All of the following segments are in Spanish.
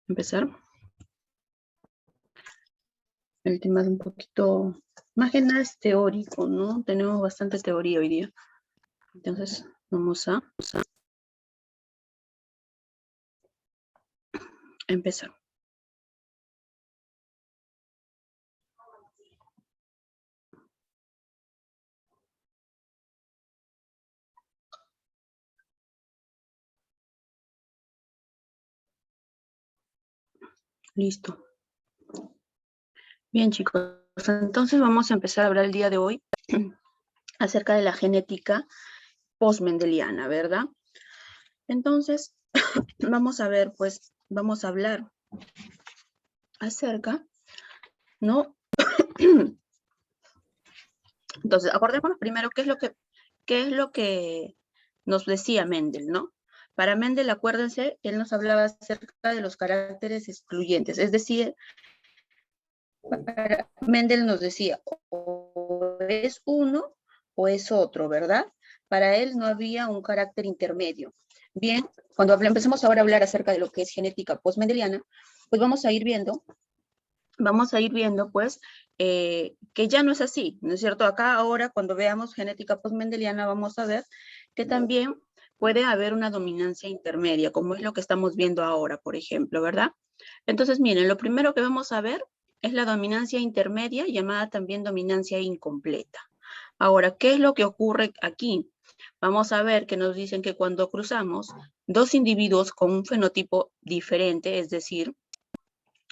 empezar. El tema es un poquito, más que nada es teórico, ¿no? Tenemos bastante teoría hoy día. Entonces, vamos a empezar. Listo. Bien, chicos. Entonces vamos a empezar a hablar el día de hoy acerca de la genética postmendeliana, ¿verdad? Entonces, vamos a ver, pues, vamos a hablar acerca, ¿no? Entonces, acordémonos primero qué es lo que nos decía Mendel, ¿no? Para Mendel, acuérdense, él nos hablaba acerca de los caracteres excluyentes, es decir, Mendel nos decía, o es uno o es otro, ¿verdad? Para él no había un carácter intermedio. Bien, cuando empecemos ahora a hablar acerca de lo que es genética postmendeliana, pues vamos a ir viendo, pues, que ya no es así, ¿no es cierto? Acá ahora, cuando veamos genética postmendeliana, vamos a ver que también puede haber una dominancia intermedia, como es lo que estamos viendo ahora, por ejemplo, ¿verdad? Entonces, miren, lo primero que vamos a ver es la dominancia intermedia, llamada también dominancia incompleta. Ahora, ¿qué es lo que ocurre aquí? Vamos a ver que nos dicen que cuando cruzamos dos individuos con un fenotipo diferente, es decir,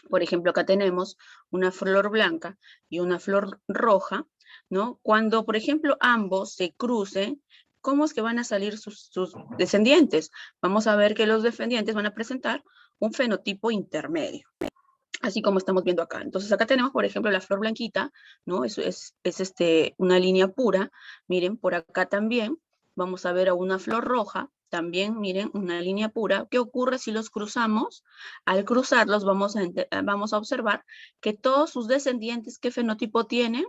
por ejemplo, acá tenemos una flor blanca y una flor roja, ¿no? Cuando, por ejemplo, ambos se crucen, ¿cómo es que van a salir sus descendientes? Vamos a ver que los descendientes van a presentar un fenotipo intermedio, así como estamos viendo acá. Entonces acá tenemos, por ejemplo, la flor blanquita, ¿no? Eso es una línea pura. Miren, por acá también vamos a ver a una flor roja, también, miren, una línea pura. ¿Qué ocurre si los cruzamos? Al cruzarlos vamos a observar que todos sus descendientes, ¿qué fenotipo tienen?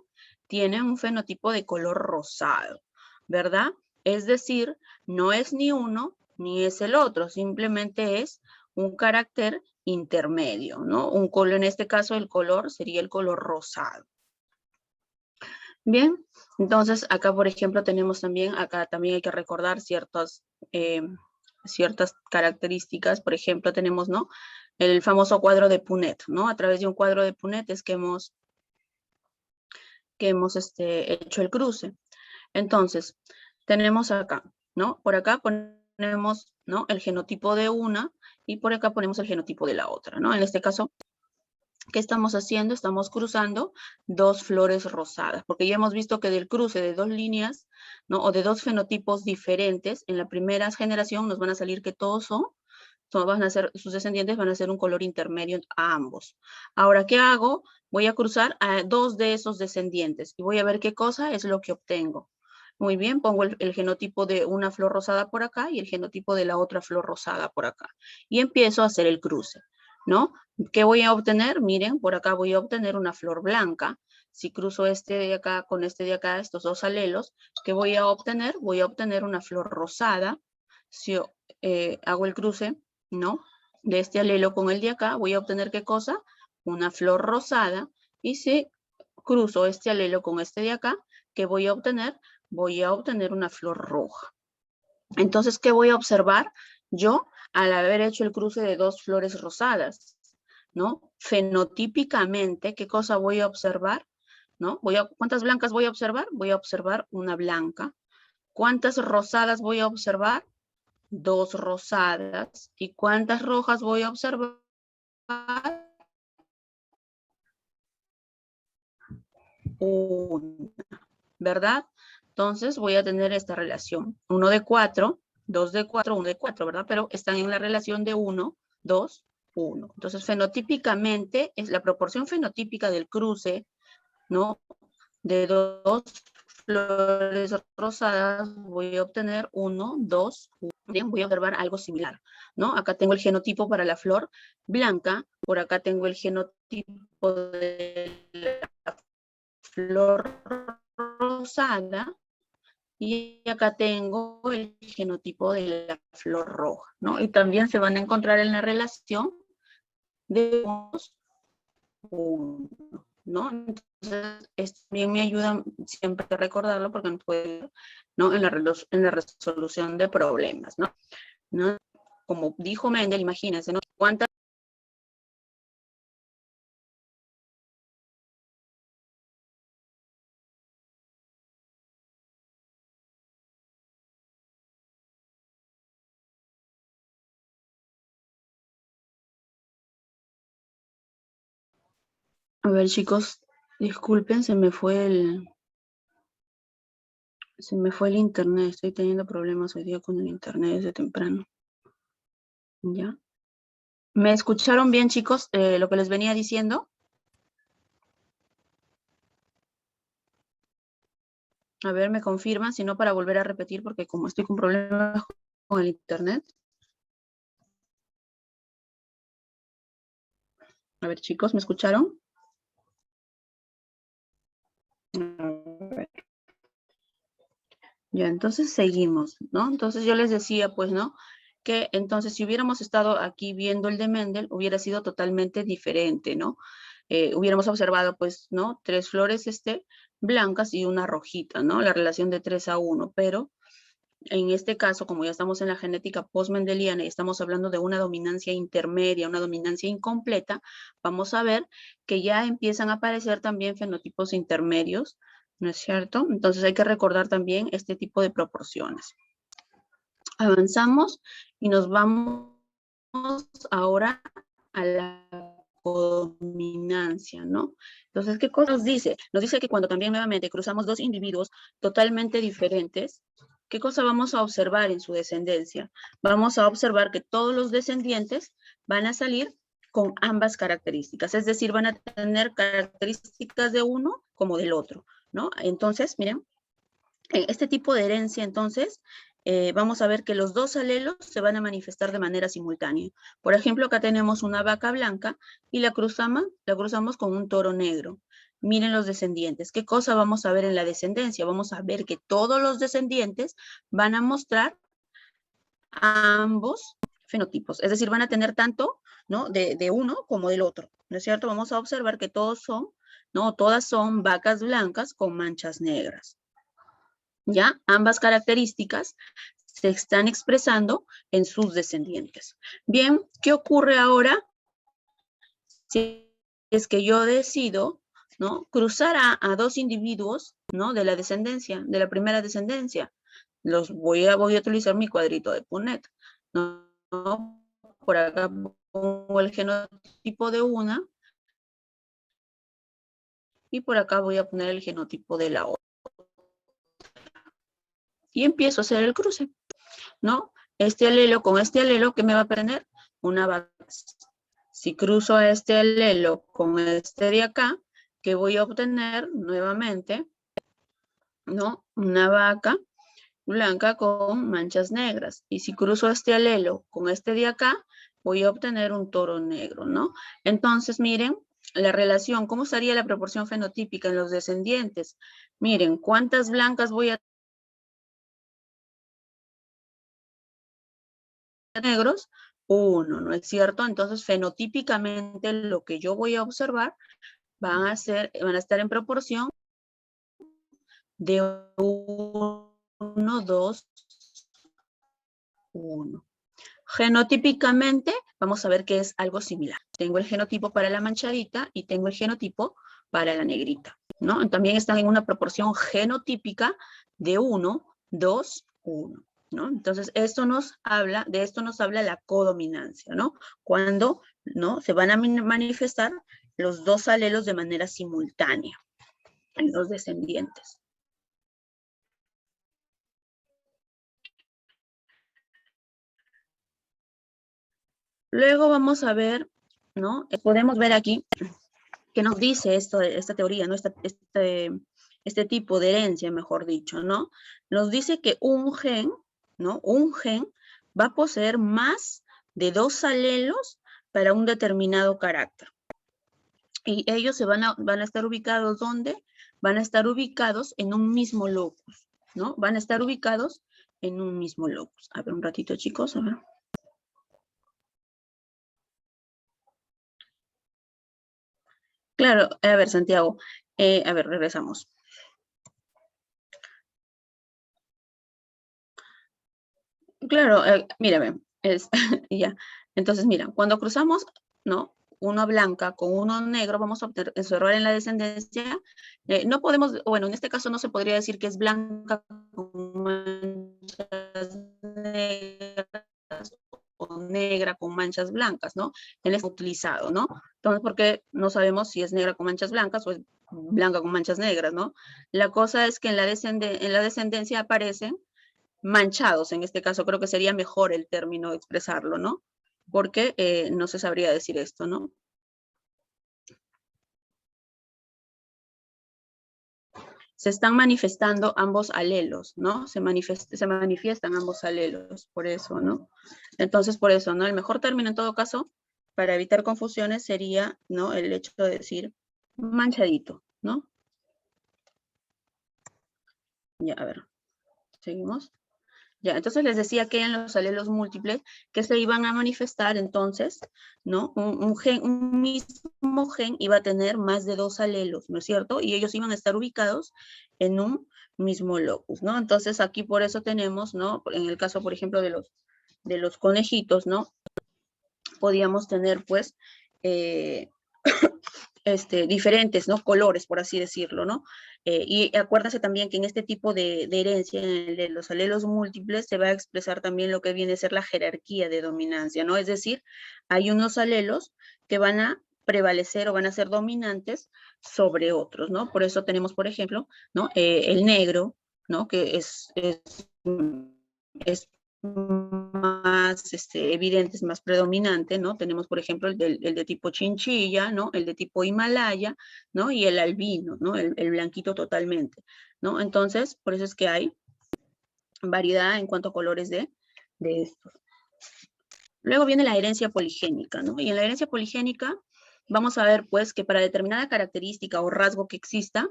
Tienen un fenotipo de color rosado, ¿verdad? Es decir, no es ni uno ni es el otro, simplemente es un carácter intermedio, ¿no? Un color, en este caso el color sería el color rosado. Bien, entonces acá por ejemplo tenemos también, acá también hay que recordar ciertas características. Por ejemplo tenemos, ¿no? El famoso cuadro de Punnett, ¿no? A través de un cuadro de Punnett es que hemos hecho el cruce. Entonces, tenemos acá, ¿no? Por acá ponemos, ¿no? El genotipo de una y por acá ponemos el genotipo de la otra, ¿no? En este caso, ¿qué estamos haciendo? Estamos cruzando dos flores rosadas, porque ya hemos visto que del cruce de dos líneas, ¿no? O de dos fenotipos diferentes, en la primera generación nos van a salir que todos van a ser, sus descendientes van a ser un color intermedio a ambos. Ahora, ¿qué hago? Voy a cruzar a dos de esos descendientes y voy a ver qué cosa es lo que obtengo. Muy bien, pongo el genotipo de una flor rosada por acá y el genotipo de la otra flor rosada por acá. Y empiezo a hacer el cruce, ¿no? ¿Qué voy a obtener? Miren, por acá voy a obtener una flor blanca. Si cruzo este de acá con este de acá, estos dos alelos, ¿qué voy a obtener? Voy a obtener una flor rosada. Si hago el cruce, ¿no? De este alelo con el de acá, voy a obtener ¿qué cosa? Una flor rosada. Y si cruzo este alelo con este de acá, ¿qué voy a obtener? Voy a obtener una flor roja. Entonces, ¿qué voy a observar? Yo, al haber hecho el cruce de dos flores rosadas, ¿no? Fenotípicamente, ¿qué cosa voy a observar? ¿No? ¿Cuántas blancas voy a observar? Voy a observar una blanca. ¿Cuántas rosadas voy a observar? Dos rosadas. ¿Y cuántas rojas voy a observar? Una, ¿verdad? Entonces voy a tener esta relación. 1 de 4, 2 de 4, 1 de 4, ¿verdad? Pero están en la relación de 1, 2, 1. Entonces, fenotípicamente, es la proporción fenotípica del cruce, ¿no? De dos flores rosadas, voy a obtener 1, 2, 1. Bien, voy a observar algo similar, ¿no? Acá tengo el genotipo para la flor blanca, por acá tengo el genotipo de la flor rosada, y acá tengo el genotipo de la flor roja, ¿no? Y también se van a encontrar en la relación de 1, ¿no? Entonces, esto también me ayuda siempre a recordarlo porque no puede, ¿no? En la resolución de problemas, ¿no? Como dijo Mendel, imagínense, ¿no? ¿Cuántas? A ver, chicos, disculpen, se me fue el internet. Estoy teniendo problemas hoy día con el internet desde temprano. ¿Ya? ¿Me escucharon bien, chicos, lo que les venía diciendo? A ver, me confirman, si no para volver a repetir, porque como estoy con problemas con el internet. A ver, chicos, ¿me escucharon? A ver. Ya, entonces seguimos, ¿no? Entonces yo les decía, pues, ¿no? Que entonces si hubiéramos estado aquí viendo el de Mendel, hubiera sido totalmente diferente, ¿no? Hubiéramos observado, pues, ¿no? 3 flores blancas y una rojita, ¿no? La relación de 3:1, pero en este caso, como ya estamos en la genética post-mendeliana y estamos hablando de una dominancia intermedia, una dominancia incompleta, vamos a ver que ya empiezan a aparecer también fenotipos intermedios, ¿no es cierto? Entonces hay que recordar también este tipo de proporciones. Avanzamos y nos vamos ahora a la codominancia, ¿no? Entonces, ¿qué cosa nos dice? Nos dice que cuando también nuevamente cruzamos dos individuos totalmente diferentes, ¿qué cosa vamos a observar en su descendencia? Vamos a observar que todos los descendientes van a salir con ambas características, es decir, van a tener características de uno como del otro, ¿no? Entonces, miren, este tipo de herencia, entonces, vamos a ver que los dos alelos se van a manifestar de manera simultánea. Por ejemplo, acá tenemos una vaca blanca y la cruzamos con un toro negro. Miren los descendientes. ¿Qué cosa vamos a ver en la descendencia? Vamos a ver que todos los descendientes van a mostrar ambos fenotipos. Es decir, van a tener tanto, ¿no? de uno como del otro. ¿No es cierto? Vamos a observar que todos son, ¿no? Todas son vacas blancas con manchas negras. ¿Ya? Ambas características se están expresando en sus descendientes. Bien, ¿qué ocurre ahora si es que yo decido, ¿no? cruzar a dos individuos, ¿no? de la descendencia, de la primera descendencia? Voy a utilizar mi cuadrito de Punnett, ¿no? Por acá pongo el genotipo de una y por acá voy a poner el genotipo de la otra. Y empiezo a hacer el cruce, ¿no? Este alelo con este alelo, ¿qué me va a tener? Una vaca. Si cruzo a este alelo con este de acá, ¿qué voy a obtener? Nuevamente, ¿no? Una vaca blanca con manchas negras. Y si cruzo este alelo con este de acá, voy a obtener un toro negro, ¿no? Entonces, miren, la relación, ¿cómo sería la proporción fenotípica en los descendientes? Miren, ¿cuántas blancas voy a negros? 1, ¿no es cierto? Entonces, fenotípicamente lo que yo voy a observar van a estar en proporción de 1, 2, 1. Genotípicamente, vamos a ver que es algo similar. Tengo el genotipo para la manchadita y tengo el genotipo para la negrita, ¿no? También están en una proporción genotípica de 1, 2, 1. ¿No? Entonces, de esto nos habla la codominancia, ¿no? Cuando, ¿no? se van a manifestar los dos alelos de manera simultánea en los descendientes. Luego vamos a ver, ¿no? Podemos ver aquí que nos dice esta teoría, ¿no? Este tipo de herencia, mejor dicho, ¿no? Nos dice que un gen, ¿no? Un gen va a poseer más de 2 alelos para un determinado carácter. Y ellos van a estar ubicados, ¿dónde? Van a estar ubicados en un mismo locus, ¿no? Van a estar ubicados en un mismo locus. A ver, un ratito, chicos, a ver. Claro, a ver, Santiago, a ver, regresamos. Claro, mírame, ya. Entonces, mira, cuando cruzamos, ¿no? Una blanca con uno negro, vamos a observar en la descendencia. No podemos, bueno, en este caso no se podría decir que es blanca con manchas negras o negra con manchas blancas, ¿no? En este utilizado, ¿no? Entonces, porque no sabemos si es negra con manchas blancas o es blanca con manchas negras, ¿no? La cosa es que en la descendencia aparecen manchados, en este caso creo que sería mejor el término expresarlo, ¿no? Porque no se sabría decir esto, ¿no? Se están manifestando ambos alelos, ¿no? Se manifiestan ambos alelos, por eso, ¿no? Entonces, por eso, ¿no? El mejor término en todo caso, para evitar confusiones, sería, ¿no? El hecho de decir manchadito, ¿no? Ya, a ver, seguimos. Ya, entonces les decía que en los alelos múltiples que se iban a manifestar entonces, ¿no? Un mismo gen iba a tener más de 2 alelos, ¿no es cierto? Y ellos iban a estar ubicados en un mismo locus, ¿no? Entonces aquí por eso tenemos, ¿no? En el caso, por ejemplo, de los conejitos, ¿no? Podíamos tener, pues, eh, diferentes, ¿no? Colores, por así decirlo, ¿no? Y acuérdense también que en este tipo de herencia, en el de los alelos múltiples, se va a expresar también lo que viene a ser la jerarquía de dominancia, ¿no? Es decir, hay unos alelos que van a prevalecer o van a ser dominantes sobre otros, ¿no? Por eso tenemos, por ejemplo, ¿no? El negro, ¿no? Que es más evidente, es más predominante, ¿no? Tenemos, por ejemplo, el de tipo chinchilla, ¿no? El de tipo Himalaya, ¿no? Y el albino, ¿no? El blanquito totalmente, ¿no? Entonces, por eso es que hay variedad en cuanto a colores de estos. Luego viene la herencia poligénica, ¿no? Y en la herencia poligénica vamos a ver, pues, que para determinada característica o rasgo que exista,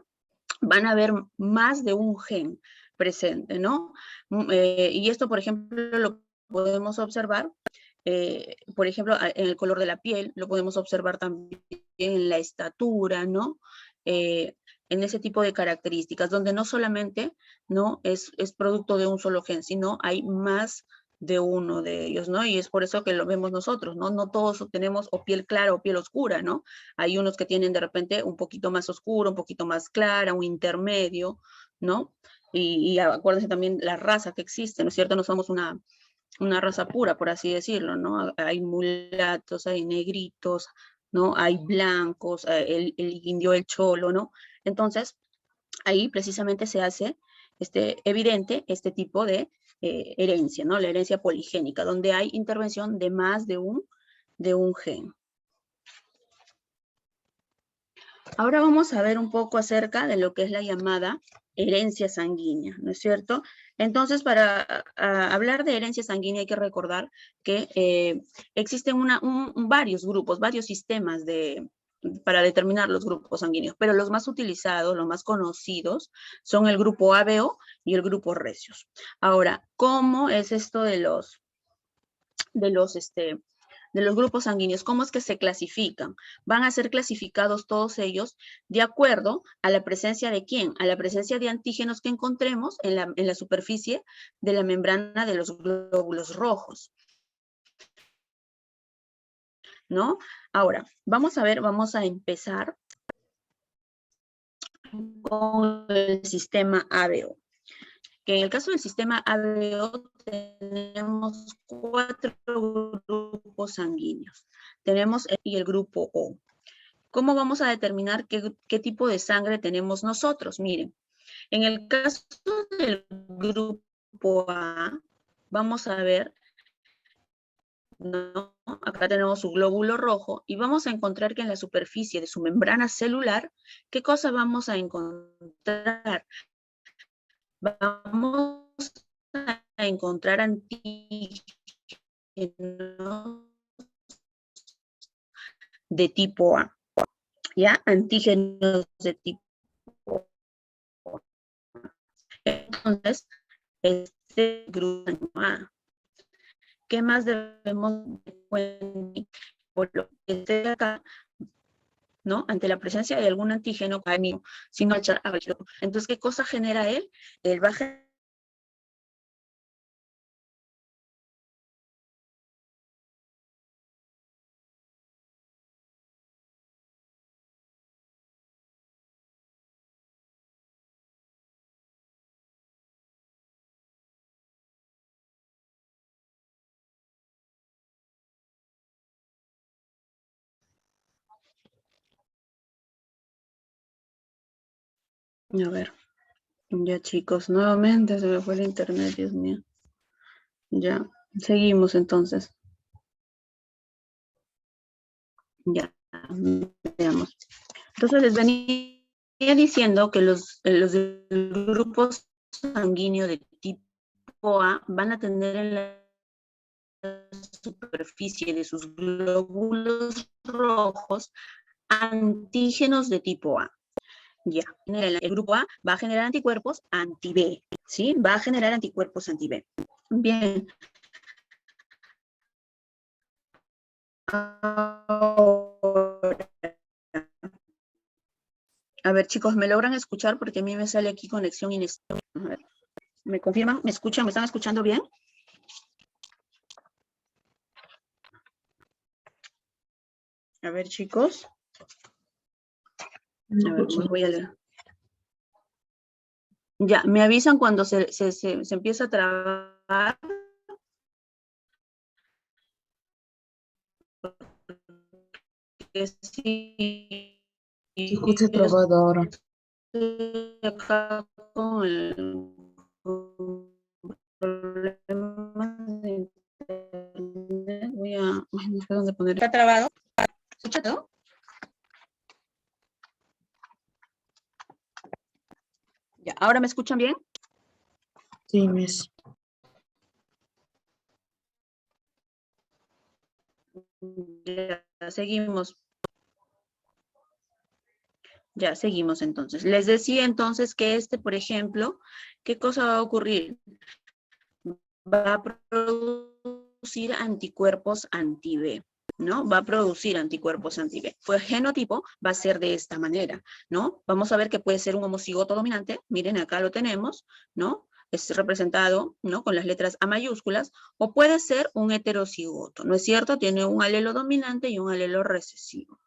van a haber más de un gen presente, ¿no? Y esto, por ejemplo, lo podemos observar, por ejemplo, en el color de la piel, lo podemos observar también en la estatura, ¿no? Eh, en ese tipo de características, donde no solamente no es producto de un solo gen, sino hay más de uno de ellos, ¿no? Y es por eso que lo vemos nosotros, ¿no? No todos tenemos o piel clara o piel oscura, ¿no? Hay unos que tienen de repente un poquito más oscuro, un poquito más clara, un intermedio, ¿no? Y acuérdense también la raza que existe, ¿no es cierto? No somos una raza pura, por así decirlo, ¿no? Hay mulatos, hay negritos, ¿no? Hay blancos, el indio, el cholo, ¿no? Entonces, ahí precisamente se hace evidente este tipo de herencia, ¿no? La herencia poligénica, donde hay intervención de más de un gen. Ahora vamos a ver un poco acerca de lo que es la llamada herencia sanguínea, ¿no es cierto? Entonces, para hablar de herencia sanguínea hay que recordar que existen varios grupos, varios sistemas para determinar los grupos sanguíneos, pero los más utilizados, los más conocidos, son el grupo ABO y el grupo Recius. Ahora, ¿cómo es esto de los, de los grupos sanguíneos? ¿Cómo es que se clasifican? Van a ser clasificados todos ellos de acuerdo a la presencia de quién, a la presencia de antígenos que encontremos en la superficie de la membrana de los glóbulos rojos, ¿no? Ahora, vamos a ver, vamos a empezar con el sistema ABO. Que en el caso del sistema ABO tenemos 4 grupos sanguíneos. Tenemos el grupo O. ¿Cómo vamos a determinar qué tipo de sangre tenemos nosotros? Miren, en el caso del grupo A, vamos a ver, ¿no? Acá tenemos su glóbulo rojo y vamos a encontrar que en la superficie de su membrana celular, ¿qué cosa vamos a encontrar? Vamos a encontrar antígenos de tipo A, ¿ya? Antígenos de tipo A. Entonces, este grupo A. ¿Qué más debemos de cuenta? Por lo que esté acá, ¿no? Ante la presencia de algún antígeno, sino entonces, ¿qué cosa genera él? Él va a generar a ver, ya chicos, nuevamente se me fue el internet, Dios mío. Ya, seguimos entonces. Ya, veamos. Entonces les venía diciendo que los del grupo sanguíneo de tipo A van a tener en la superficie de sus glóbulos rojos antígenos de tipo A. Ya, el grupo A va a generar anticuerpos anti-B, ¿sí? Va a generar anticuerpos anti-B. Bien. Ahora, a ver, chicos, ¿me logran escuchar? Porque a mí me sale aquí conexión inestable. A ver, ¿me confirman? ¿Me escuchan? ¿Me están escuchando bien? A ver, chicos. A ver, voy a leer. Ya, me avisan cuando se empieza a trabar. Sí, Se escucha trabado ahora. Acá con el problema de internet. Voy a, no sé dónde poner. ¿Está trabado? ¿Escucha todo? Ya, ¿ahora me escuchan bien? Sí, Miss. Ya, seguimos. Ya, seguimos entonces. Les decía entonces que por ejemplo, ¿qué cosa va a ocurrir? Va a producir anticuerpos anti-B, ¿no? Va a producir anticuerpos anti-B. Pues genotipo va a ser de esta manera, ¿no? Vamos a ver que puede ser un homocigoto dominante. Miren, acá lo tenemos, ¿no? Es representado, ¿no? Con las letras A mayúsculas, o puede ser un heterocigoto, ¿no es cierto? Tiene un alelo dominante y un alelo recesivo.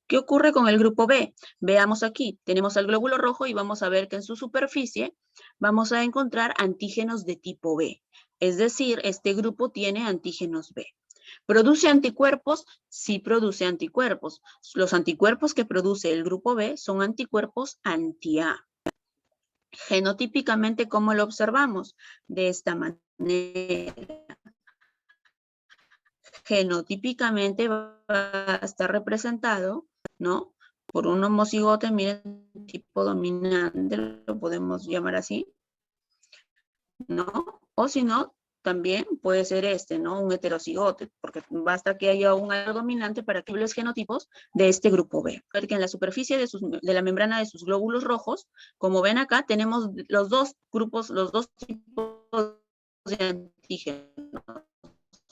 ¿Qué ocurre con el grupo B? Veamos aquí, tenemos el glóbulo rojo y vamos a ver que en su superficie vamos a encontrar antígenos de tipo B. Es decir, este grupo tiene antígenos B. ¿Produce anticuerpos? Sí produce anticuerpos. Los anticuerpos que produce el grupo B son anticuerpos anti-A. Genotípicamente, ¿cómo lo observamos? De esta manera. Genotípicamente va a estar representado, ¿no? Por un homocigote, miren, tipo dominante, lo podemos llamar así, ¿no? O si no, también puede ser ¿no? Un heterocigote, porque basta que haya un alelo dominante para que los genotipos de este grupo B. Porque en la superficie de la membrana de sus glóbulos rojos, como ven acá, tenemos los dos grupos, los dos tipos de antígenos.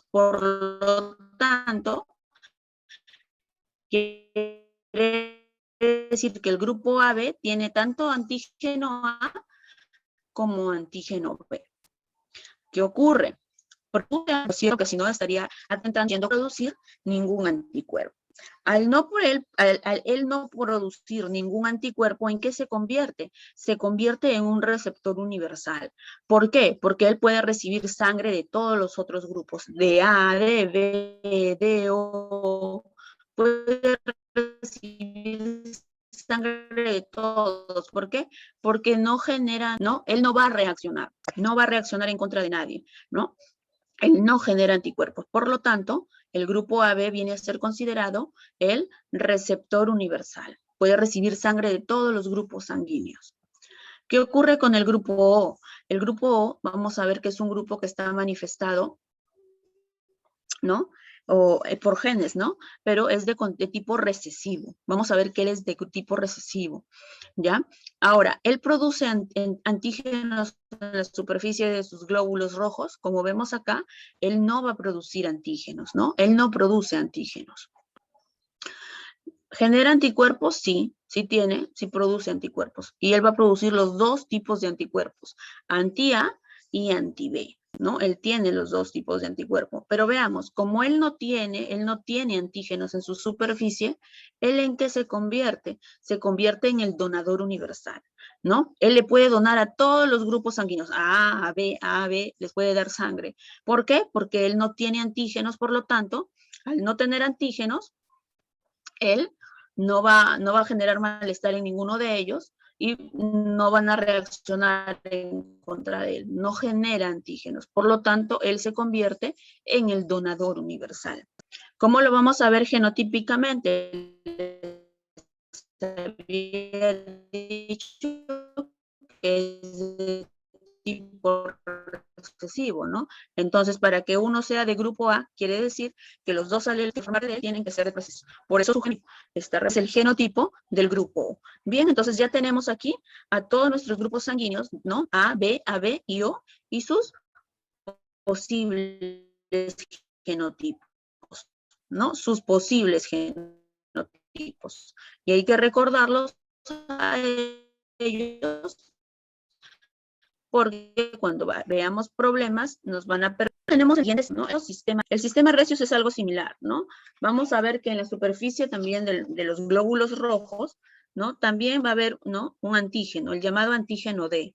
Por lo tanto, quiere decir que el grupo AB tiene tanto antígeno A como antígeno B. ¿Qué ocurre? Por cierto, que si no estaría atentando a producir ningún anticuerpo. Al él no producir ningún anticuerpo, ¿en qué se convierte? Se convierte en un receptor universal. ¿Por qué? Porque él puede recibir sangre de todos los otros grupos, de A, de B, de O, puede recibir sangre de todos. ¿Por qué? Porque no genera, ¿no? Él no va a reaccionar en contra de nadie, ¿no? Él no genera anticuerpos. Por lo tanto, el grupo AB viene a ser considerado el receptor universal. Puede recibir sangre de todos los grupos sanguíneos. ¿Qué ocurre con el grupo O? El grupo O, vamos a ver que es un grupo que está manifestado, ¿no? O por genes, ¿no? Pero es de tipo recesivo. Vamos a ver que él es de tipo recesivo, ¿ya? Ahora, él produce antígenos en la superficie de sus glóbulos rojos. Como vemos acá, él no va a producir antígenos, ¿no? Él no produce antígenos. ¿Genera anticuerpos? Sí, sí produce anticuerpos. Y él va a producir los dos tipos de anticuerpos, anti-A y anti-B, ¿no? Él tiene los dos tipos de anticuerpo. Pero veamos, como él no tiene antígenos en su superficie, ¿él en qué se convierte? Se convierte en el donador universal, ¿no? Él le puede donar a todos los grupos sanguíneos, A, B, les puede dar sangre. ¿Por qué? Porque él no tiene antígenos, por lo tanto, al no tener antígenos, él no va a generar malestar en ninguno de ellos y no van a reaccionar en contra de él. No genera antígenos. Por lo tanto, él se convierte en el donador universal. ¿Cómo lo vamos a ver genotípicamente? Había dicho que es de tipo recesivo, ¿no? Entonces, para que uno sea de grupo A, quiere decir que los dos alelos que forman de él tienen que ser de recesivo. Por eso su genotipo es el genotipo del grupo O. Bien, entonces ya tenemos aquí a todos nuestros grupos sanguíneos, ¿no? A, B, AB y O, y sus posibles genotipos, ¿no? Sus posibles genotipos. Y hay que recordarlos a ellos porque cuando veamos problemas nos van a perder. Tenemos el siguiente, ¿no? El sistema Resius es algo similar, ¿no? Vamos a ver que en la superficie también de los glóbulos rojos, ¿no? También va a haber, ¿no? Un antígeno, el llamado antígeno D.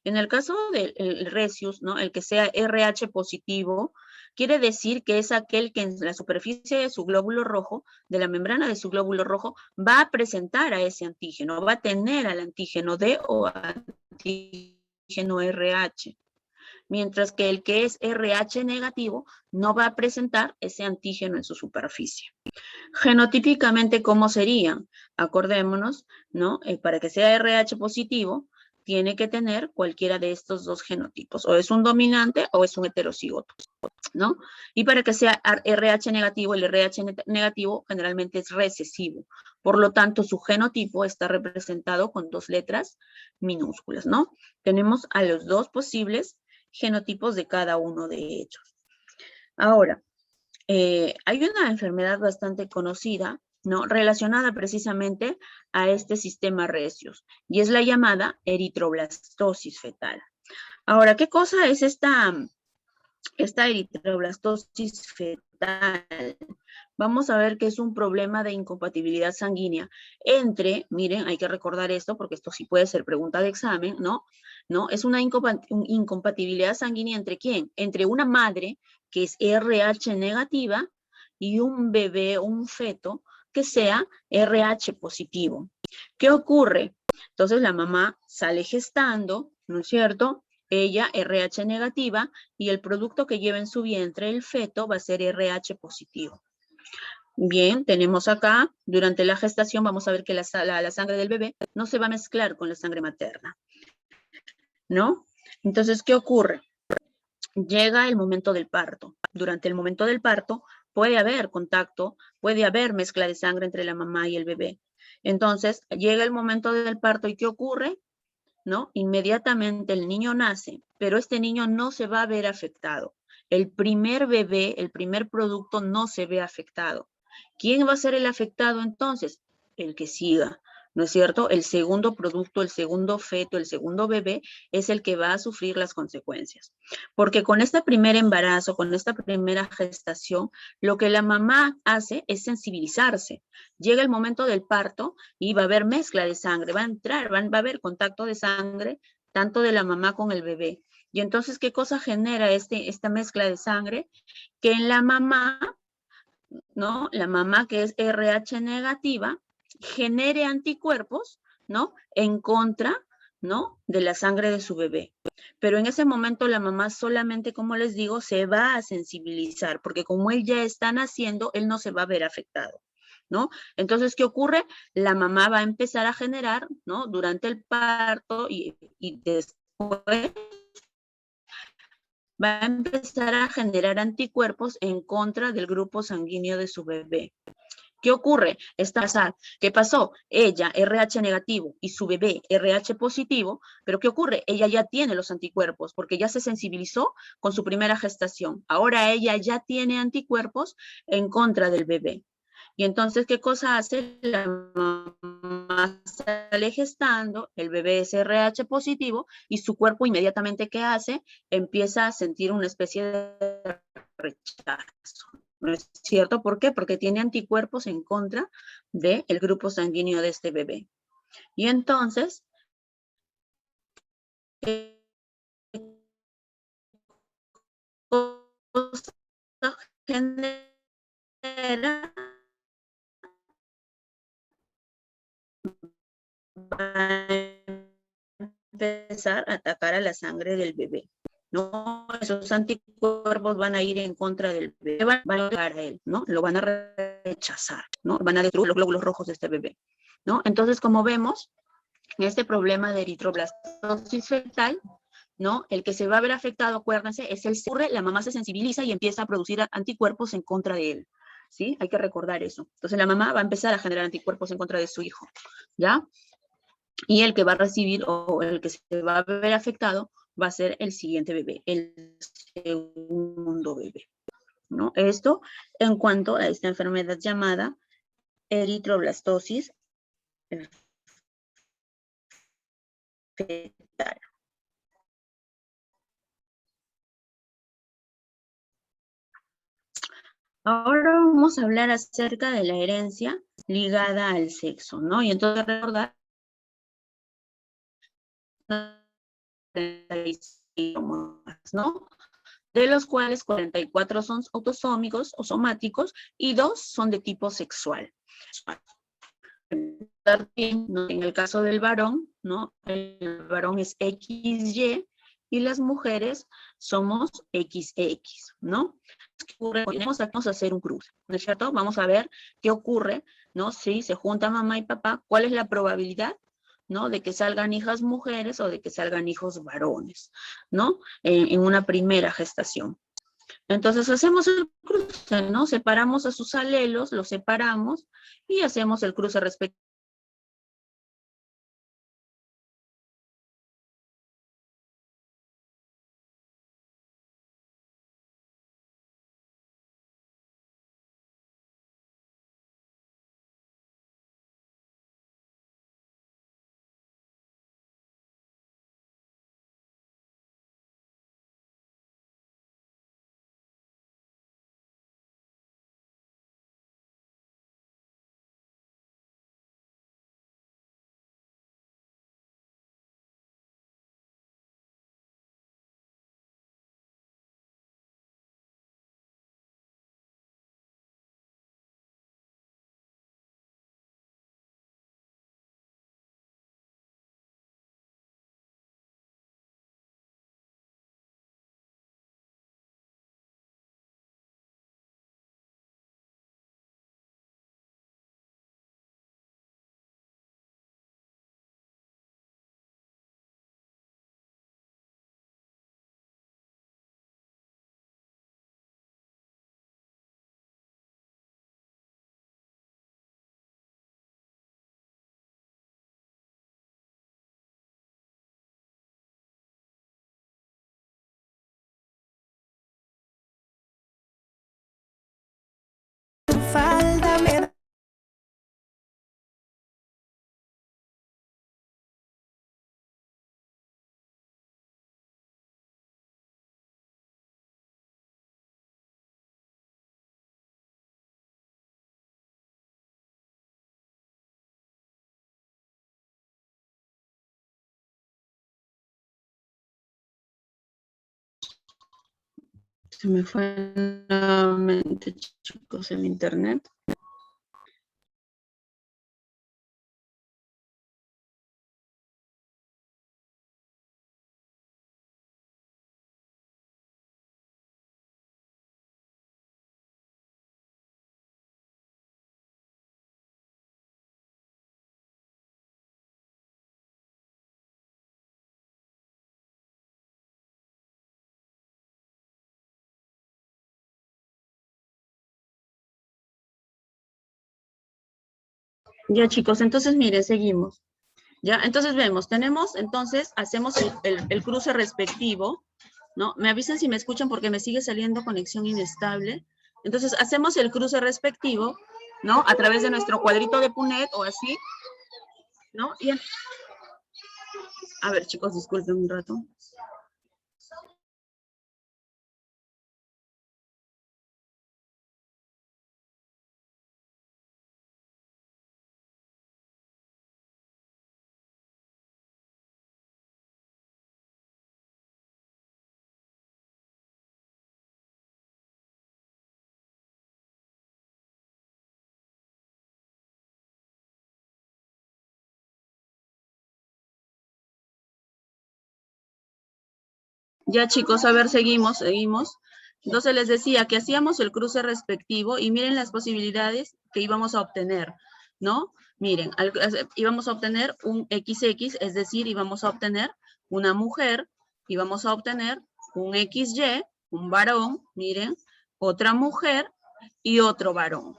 En el caso del Resius, ¿no? El que sea RH positivo, quiere decir que es aquel que en la superficie de su glóbulo rojo, de la membrana de su glóbulo rojo, va a presentar a ese antígeno, va a tener al antígeno D o antígeno RH, mientras que el que es RH negativo no va a presentar ese antígeno en su superficie. Genotípicamente, ¿cómo sería? Acordémonos, ¿no? Para que sea RH positivo, tiene que tener cualquiera de estos dos genotipos, o es un dominante o es un heterocigoto, ¿no? Y para que sea RH negativo, el RH negativo generalmente es recesivo, por lo tanto su genotipo está representado con dos letras minúsculas, ¿no? Tenemos a los dos posibles genotipos de cada uno de ellos. Ahora, hay una enfermedad bastante conocida, ¿no? Relacionada precisamente a este sistema Resius, y es la llamada eritroblastosis fetal. Ahora, ¿qué cosa es esta eritroblastosis fetal? Vamos a ver que es un problema de incompatibilidad sanguínea entre, miren, hay que recordar esto porque esto sí puede ser pregunta de examen, ¿no? ¿No? Es una incompatibilidad sanguínea entre ¿quién? Entre una madre que es RH negativa y un bebé, un feto, que sea RH positivo. ¿Qué ocurre? Entonces la mamá sale gestando, ¿no es cierto? Ella RH negativa y el producto que lleva en su vientre el feto va a ser RH positivo. Bien, tenemos acá, durante la gestación vamos a ver que la sangre del bebé no se va a mezclar con la sangre materna, ¿no? Entonces, ¿qué ocurre? Llega el momento del parto. Durante el momento del parto puede haber contacto, puede haber mezcla de sangre entre la mamá y el bebé. Entonces, llega el momento del parto y ¿qué ocurre? ¿No? Inmediatamente el niño nace, pero este niño no se va a ver afectado. El primer bebé, el primer producto no se ve afectado. ¿Quién va a ser el afectado entonces? El que siga, ¿no es cierto? El segundo producto, el segundo feto, el segundo bebé es el que va a sufrir las consecuencias. Porque con este primer embarazo, con esta primera gestación, lo que la mamá hace es sensibilizarse. Llega el momento del parto y va a haber mezcla de sangre, va a entrar, va a haber contacto de sangre, tanto de la mamá con el bebé. Y entonces, ¿qué cosa genera esta mezcla de sangre? Que en la mamá, ¿no? La mamá que es RH negativa, genere anticuerpos, ¿no? En contra, ¿no? De la sangre de su bebé. Pero en ese momento la mamá solamente, como les digo, se va a sensibilizar, porque como él ya está naciendo, él no se va a ver afectado, ¿no? Entonces, ¿qué ocurre? La mamá va a empezar a generar, ¿no? Durante el parto y después va a empezar a generar anticuerpos en contra del grupo sanguíneo de su bebé. ¿Qué ocurre? ¿Qué pasó? Ella, RH negativo, y su bebé, RH positivo, pero ¿qué ocurre? Ella ya tiene los anticuerpos, porque ya se sensibilizó con su primera gestación. Ahora ella ya tiene anticuerpos en contra del bebé. Y entonces, ¿qué cosa hace? La mamá sale gestando, el bebé es RH positivo y su cuerpo inmediatamente, ¿qué hace? Empieza a sentir una especie de rechazo. ¿No es cierto? ¿Por qué? Porque tiene anticuerpos en contra del grupo sanguíneo de este bebé. Y entonces, ¿qué cosa genera? Va a empezar a atacar a la sangre del bebé. No, esos anticuerpos van a ir en contra del bebé, van a atacar a él, ¿no? Lo van a rechazar, ¿no? Van a destruir los glóbulos rojos de este bebé, ¿no? Entonces, como vemos, este problema de eritroblastosis fetal, ¿no? El que se va a ver afectado, acuérdense, es el ocurre, la mamá se sensibiliza y empieza a producir anticuerpos en contra de él, ¿sí? Hay que recordar eso. Entonces, la mamá va a empezar a generar anticuerpos en contra de su hijo, ¿ya? Y el que va a recibir o el que se va a ver afectado va a ser el siguiente bebé, el segundo bebé, ¿no? Esto en cuanto a esta enfermedad llamada eritroblastosis fetal. Ahora vamos a hablar acerca de la herencia ligada al sexo, ¿no? Y entonces recordar, ¿no? De los cuales 44 son autosómicos o somáticos y 2 son de tipo sexual. En el caso del varón, ¿no? El varón es XY y las mujeres somos XX, ¿no? ¿Qué ocurre? Vamos a hacer un cruce, ¿no es cierto? Vamos a ver qué ocurre, ¿no? Si se juntan mamá y papá, ¿cuál es la probabilidad, ¿no? De que salgan hijas mujeres o de que salgan hijos varones, ¿no? En una primera gestación. Entonces hacemos el cruce, ¿no? Separamos a sus alelos, los separamos y hacemos el cruce respectivo. Se me fue nuevamente, chicos, el internet. Ya, chicos, entonces, mire, seguimos. Ya, entonces vemos, tenemos, entonces, hacemos el cruce respectivo, ¿no? Me avisan si me escuchan porque me sigue saliendo conexión inestable. Entonces, hacemos el cruce respectivo ¿no? A través de nuestro cuadrito de Punnett o así, ¿no? Y a ver, chicos, disculpen un rato. Ya, chicos, a ver, seguimos. Entonces les decía que hacíamos el cruce respectivo y miren las posibilidades que íbamos a obtener, ¿no? Miren, íbamos a obtener un XX, es decir, íbamos a obtener una mujer, íbamos a obtener un XY, un varón, miren, otra mujer y otro varón,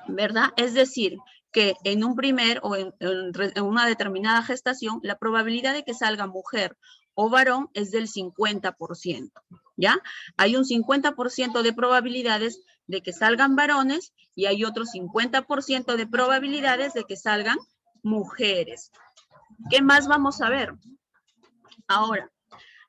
¿verdad? Es decir, que en un primer o en una determinada gestación, la probabilidad de que salga mujer o varón es del 50%, ¿ya? Hay un 50% de probabilidades de que salgan varones y hay otro 50% de probabilidades de que salgan mujeres. ¿Qué más vamos a ver? Ahora,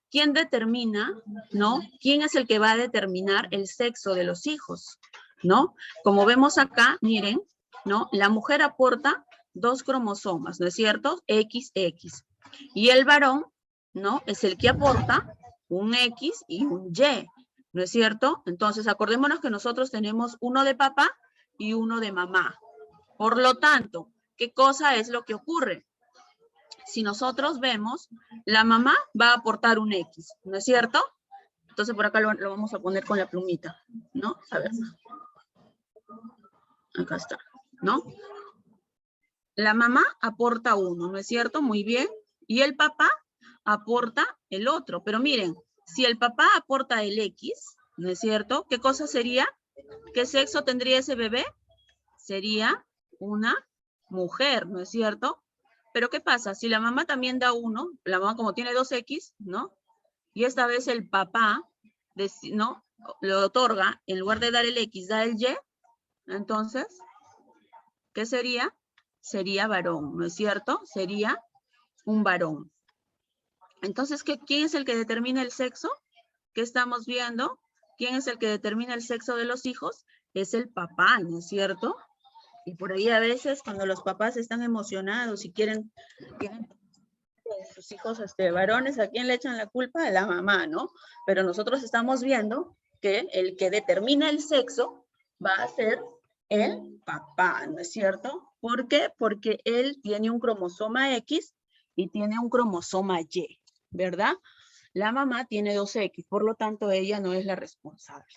¿quién determina, no? ¿Quién es el que va a determinar el sexo de los hijos, no? Como vemos acá, miren, ¿no? La mujer aporta 2 cromosomas, ¿no es cierto? XX. Y el varón, ¿no? Es el que aporta un X y un Y, ¿no es cierto? Entonces, acordémonos que nosotros tenemos uno de papá y uno de mamá. Por lo tanto, ¿qué cosa es lo que ocurre? Si nosotros vemos, la mamá va a aportar un X, ¿no es cierto? Entonces por acá lo vamos a poner con la plumita, ¿no? A ver. Acá está, ¿no? La mamá aporta 1, ¿no es cierto? Muy bien. Y el papá aporta el otro. Pero miren, si el papá aporta el X, ¿no es cierto? ¿Qué cosa sería? ¿Qué sexo tendría ese bebé? Sería una mujer, ¿no es cierto? Pero ¿qué pasa? Si la mamá también da 1, la mamá como tiene 2X, ¿no? Y esta vez el papá, ¿no? Le otorga, en lugar de dar el X, da el Y, entonces, ¿qué sería? Sería varón, ¿no es cierto? Sería un varón. Entonces, ¿quién es el que determina el sexo? ¿Qué estamos viendo? ¿Quién es el que determina el sexo de los hijos? Es el papá, ¿no es cierto? Y por ahí a veces cuando los papás están emocionados y quieren sus hijos varones, ¿a quién le echan la culpa? A la mamá, ¿no? Pero nosotros estamos viendo que el que determina el sexo va a ser el papá, ¿no es cierto? ¿Por qué? Porque él tiene un cromosoma X y tiene un cromosoma Y, ¿verdad? La mamá tiene 2X, por lo tanto ella no es la responsable.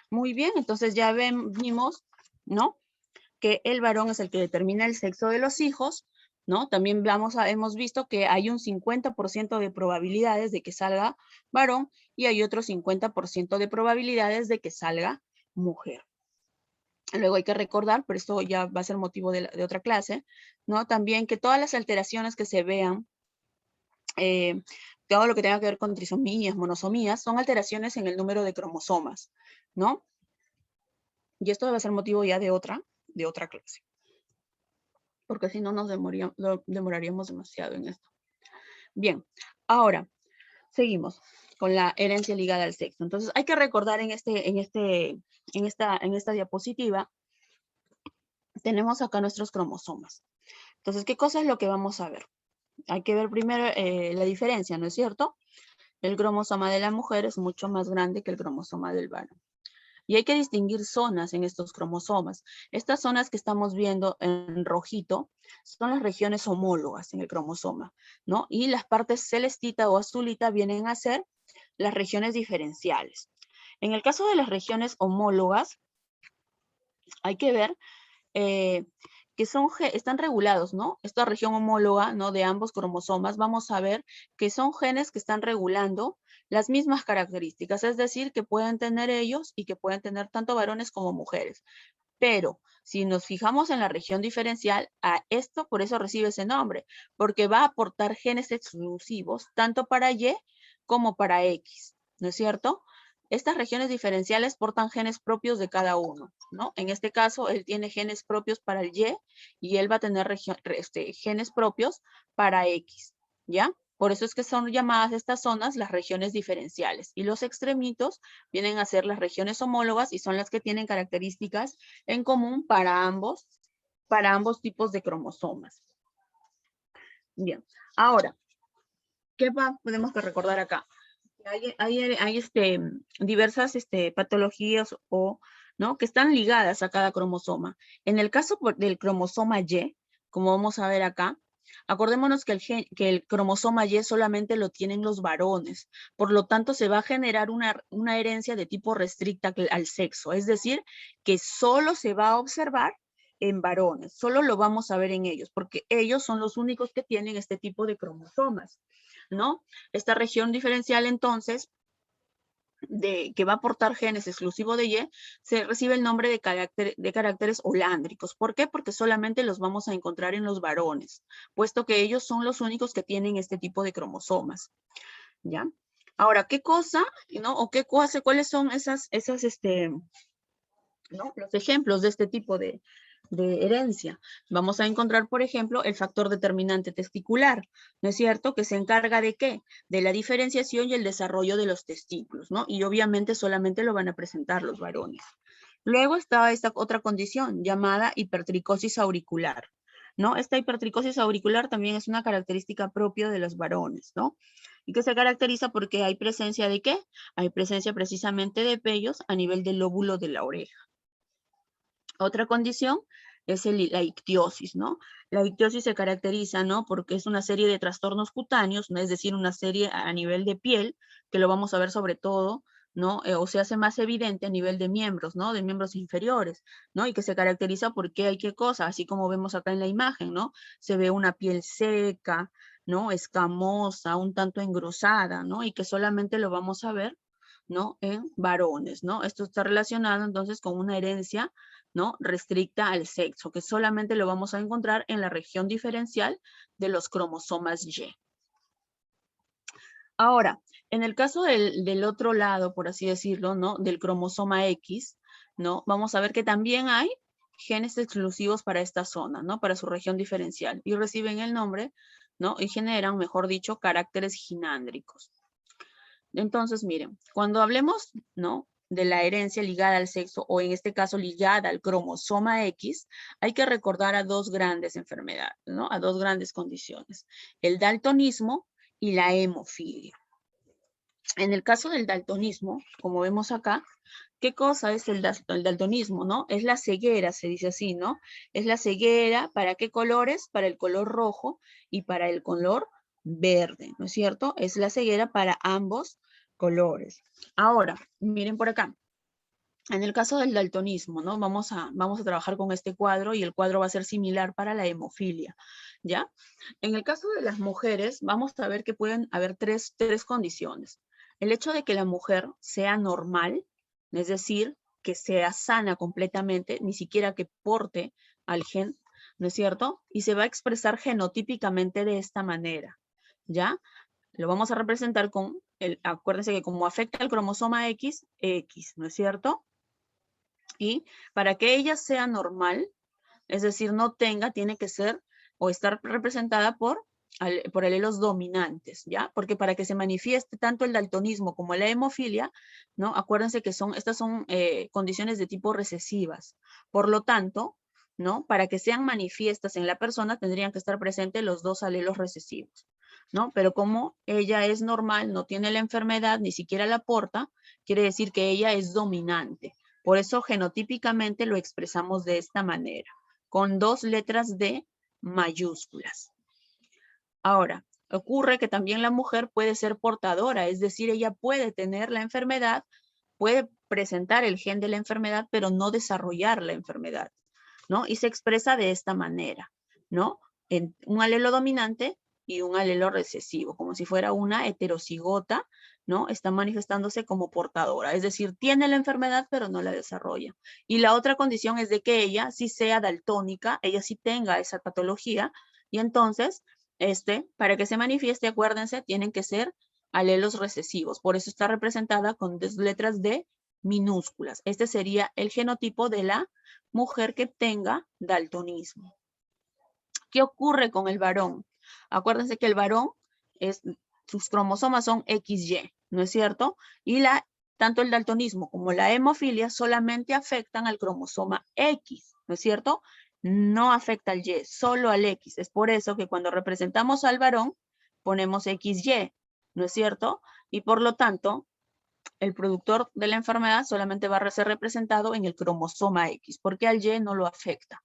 Muy bien, entonces ya vimos, ¿no? Que el varón es el que determina el sexo de los hijos, ¿no? También hemos visto que hay un 50% de probabilidades de que salga varón y hay otro 50% de probabilidades de que salga mujer. Luego hay que recordar, pero esto ya va a ser motivo de otra clase, ¿no? También que todas las alteraciones que se vean, todo lo que tenga que ver con trisomías, monosomías, son alteraciones en el número de cromosomas, ¿no? Y esto va a ser motivo ya de otra clase, porque si no nos demoraríamos demasiado en esto. Bien, ahora seguimos con la herencia ligada al sexo. Entonces hay que recordar en esta diapositiva, tenemos acá nuestros cromosomas. Entonces, ¿qué cosa es lo que vamos a ver? Hay que ver primero la diferencia, ¿no es cierto? El cromosoma de la mujer es mucho más grande que el cromosoma del varón. Y hay que distinguir zonas en estos cromosomas. Estas zonas que estamos viendo en rojito son las regiones homólogas en el cromosoma, ¿no? Y las partes celestita o azulita vienen a ser las regiones diferenciales. En el caso de las regiones homólogas, hay que ver que están regulados, ¿no? Esta región homóloga, ¿no? De ambos cromosomas, vamos a ver que son genes que están regulando las mismas características, es decir, que pueden tener ellos y que pueden tener tanto varones como mujeres. Pero si nos fijamos en la región diferencial, a esto por eso recibe ese nombre, porque va a aportar genes exclusivos tanto para Y como para X, ¿no es cierto? Estas regiones diferenciales portan genes propios de cada uno, ¿no? En este caso, él tiene genes propios para el y él va a tener genes propios para X, ¿ya? Por eso es que son llamadas estas zonas las regiones diferenciales. Y los extremitos vienen a ser las regiones homólogas y son las que tienen características en común para ambos tipos de cromosomas. Bien, ahora, ¿qué podemos recordar acá? Hay diversas patologías ¿no? que están ligadas a cada cromosoma. En el caso del cromosoma Y, como vamos a ver acá, acordémonos que el cromosoma Y solamente lo tienen los varones. Por lo tanto, se va a generar una herencia de tipo restricta al sexo. Es decir, que solo se va a observar en varones. Solo lo vamos a ver en ellos, porque ellos son los únicos que tienen este tipo de cromosomas, ¿no? Esta región diferencial, entonces, que va a aportar genes exclusivo de Y, se recibe el nombre de caracteres holándricos. ¿Por qué? Porque solamente los vamos a encontrar en los varones, puesto que ellos son los únicos que tienen este tipo de cromosomas, ¿ya? Ahora, ¿qué cosa, no? O cuáles son ¿no? Los ejemplos de este tipo de herencia? Vamos a encontrar, por ejemplo, el factor determinante testicular, ¿no es cierto? Que se encarga ¿de qué? De la diferenciación y el desarrollo de los testículos, ¿no? Y obviamente solamente lo van a presentar los varones. Luego está esta otra condición llamada hipertricosis auricular, ¿no? Esta hipertricosis auricular también es una característica propia de los varones, ¿no? Y que se caracteriza porque hay presencia ¿de qué? Hay presencia precisamente de vellos a nivel del lóbulo de la oreja. Otra condición es la ictiosis, ¿no? La ictiosis se caracteriza, ¿no? Porque es una serie de trastornos cutáneos, ¿no? Es decir, una serie a nivel de piel, que lo vamos a ver sobre todo, ¿no? O se hace más evidente a nivel de miembros, ¿no? De miembros inferiores, ¿no? Y que se caracteriza porque hay qué cosa, así como vemos acá en la imagen, ¿no? Se ve una piel seca, ¿no? Escamosa, un tanto engrosada, ¿no? Y que solamente lo vamos a ver, ¿no? En varones, ¿no? Esto está relacionado entonces con una herencia, ¿no? Restricta al sexo, que solamente lo vamos a encontrar en la región diferencial de los cromosomas Y. Ahora, en el caso del otro lado, por así decirlo, ¿no? Del cromosoma X, ¿no? Vamos a ver que también hay genes exclusivos para esta zona, ¿no? Para su región diferencial, y reciben el nombre, ¿no? Y generan, mejor dicho, caracteres ginándricos. Entonces, miren, cuando hablemos, ¿no? de la herencia ligada al sexo, o en este caso ligada al cromosoma X, hay que recordar a dos grandes enfermedades, ¿no? A dos grandes condiciones: el daltonismo y la hemofilia. En el caso del daltonismo, como vemos acá, ¿qué cosa es el daltonismo, no? Es la ceguera, se dice así, ¿no? Es la ceguera, ¿para qué colores? Para el color rojo y para el color verde, ¿no es cierto? Es la ceguera para ambos colores. Ahora, miren por acá. En el caso del daltonismo, ¿no? Vamos a trabajar con este cuadro, y el cuadro va a ser similar para la hemofilia, ¿ya? En el caso de las mujeres, vamos a ver que pueden haber tres condiciones. El hecho de que la mujer sea normal, es decir, que sea sana completamente, ni siquiera que porte al gen, ¿no es cierto? Y se va a expresar genotípicamente de esta manera, ¿ya? Lo vamos a representar con, acuérdense que como afecta al cromosoma X, ¿no es cierto? Y para que ella sea normal, es decir, no tenga, tiene que ser o estar representada por alelos dominantes, ¿ya? Porque para que se manifieste tanto el daltonismo como la hemofilia, ¿no? Acuérdense que estas son condiciones de tipo recesivas. Por lo tanto, ¿no? Para que sean manifiestas en la persona, tendrían que estar presentes los dos alelos recesivos, ¿no? Pero como ella es normal, no tiene la enfermedad, ni siquiera la porta, quiere decir que ella es dominante. Por eso genotípicamente lo expresamos de esta manera, con dos letras D mayúsculas. Ahora, ocurre que también la mujer puede ser portadora, es decir, ella puede tener la enfermedad, puede presentar el gen de la enfermedad, pero no desarrollar la enfermedad, ¿no? Y se expresa de esta manera, ¿no? En un alelo dominante y un alelo recesivo, como si fuera una heterocigota, ¿no? Está manifestándose como portadora, es decir, tiene la enfermedad, pero no la desarrolla. Y la otra condición es de que ella sí sea daltónica, ella sí tenga esa patología, y entonces, para que se manifieste, acuérdense, tienen que ser alelos recesivos. Por eso está representada con letras D minúsculas. Este sería el genotipo de la mujer que tenga daltonismo. ¿Qué ocurre con el varón? Acuérdense que el varón, sus cromosomas son XY, ¿no es cierto? Y tanto el daltonismo como la hemofilia solamente afectan al cromosoma X, ¿no es cierto? No afecta al Y, solo al X. Es por eso que cuando representamos al varón, ponemos XY, ¿no es cierto? Y por lo tanto, el productor de la enfermedad solamente va a ser representado en el cromosoma X, porque al Y no lo afecta.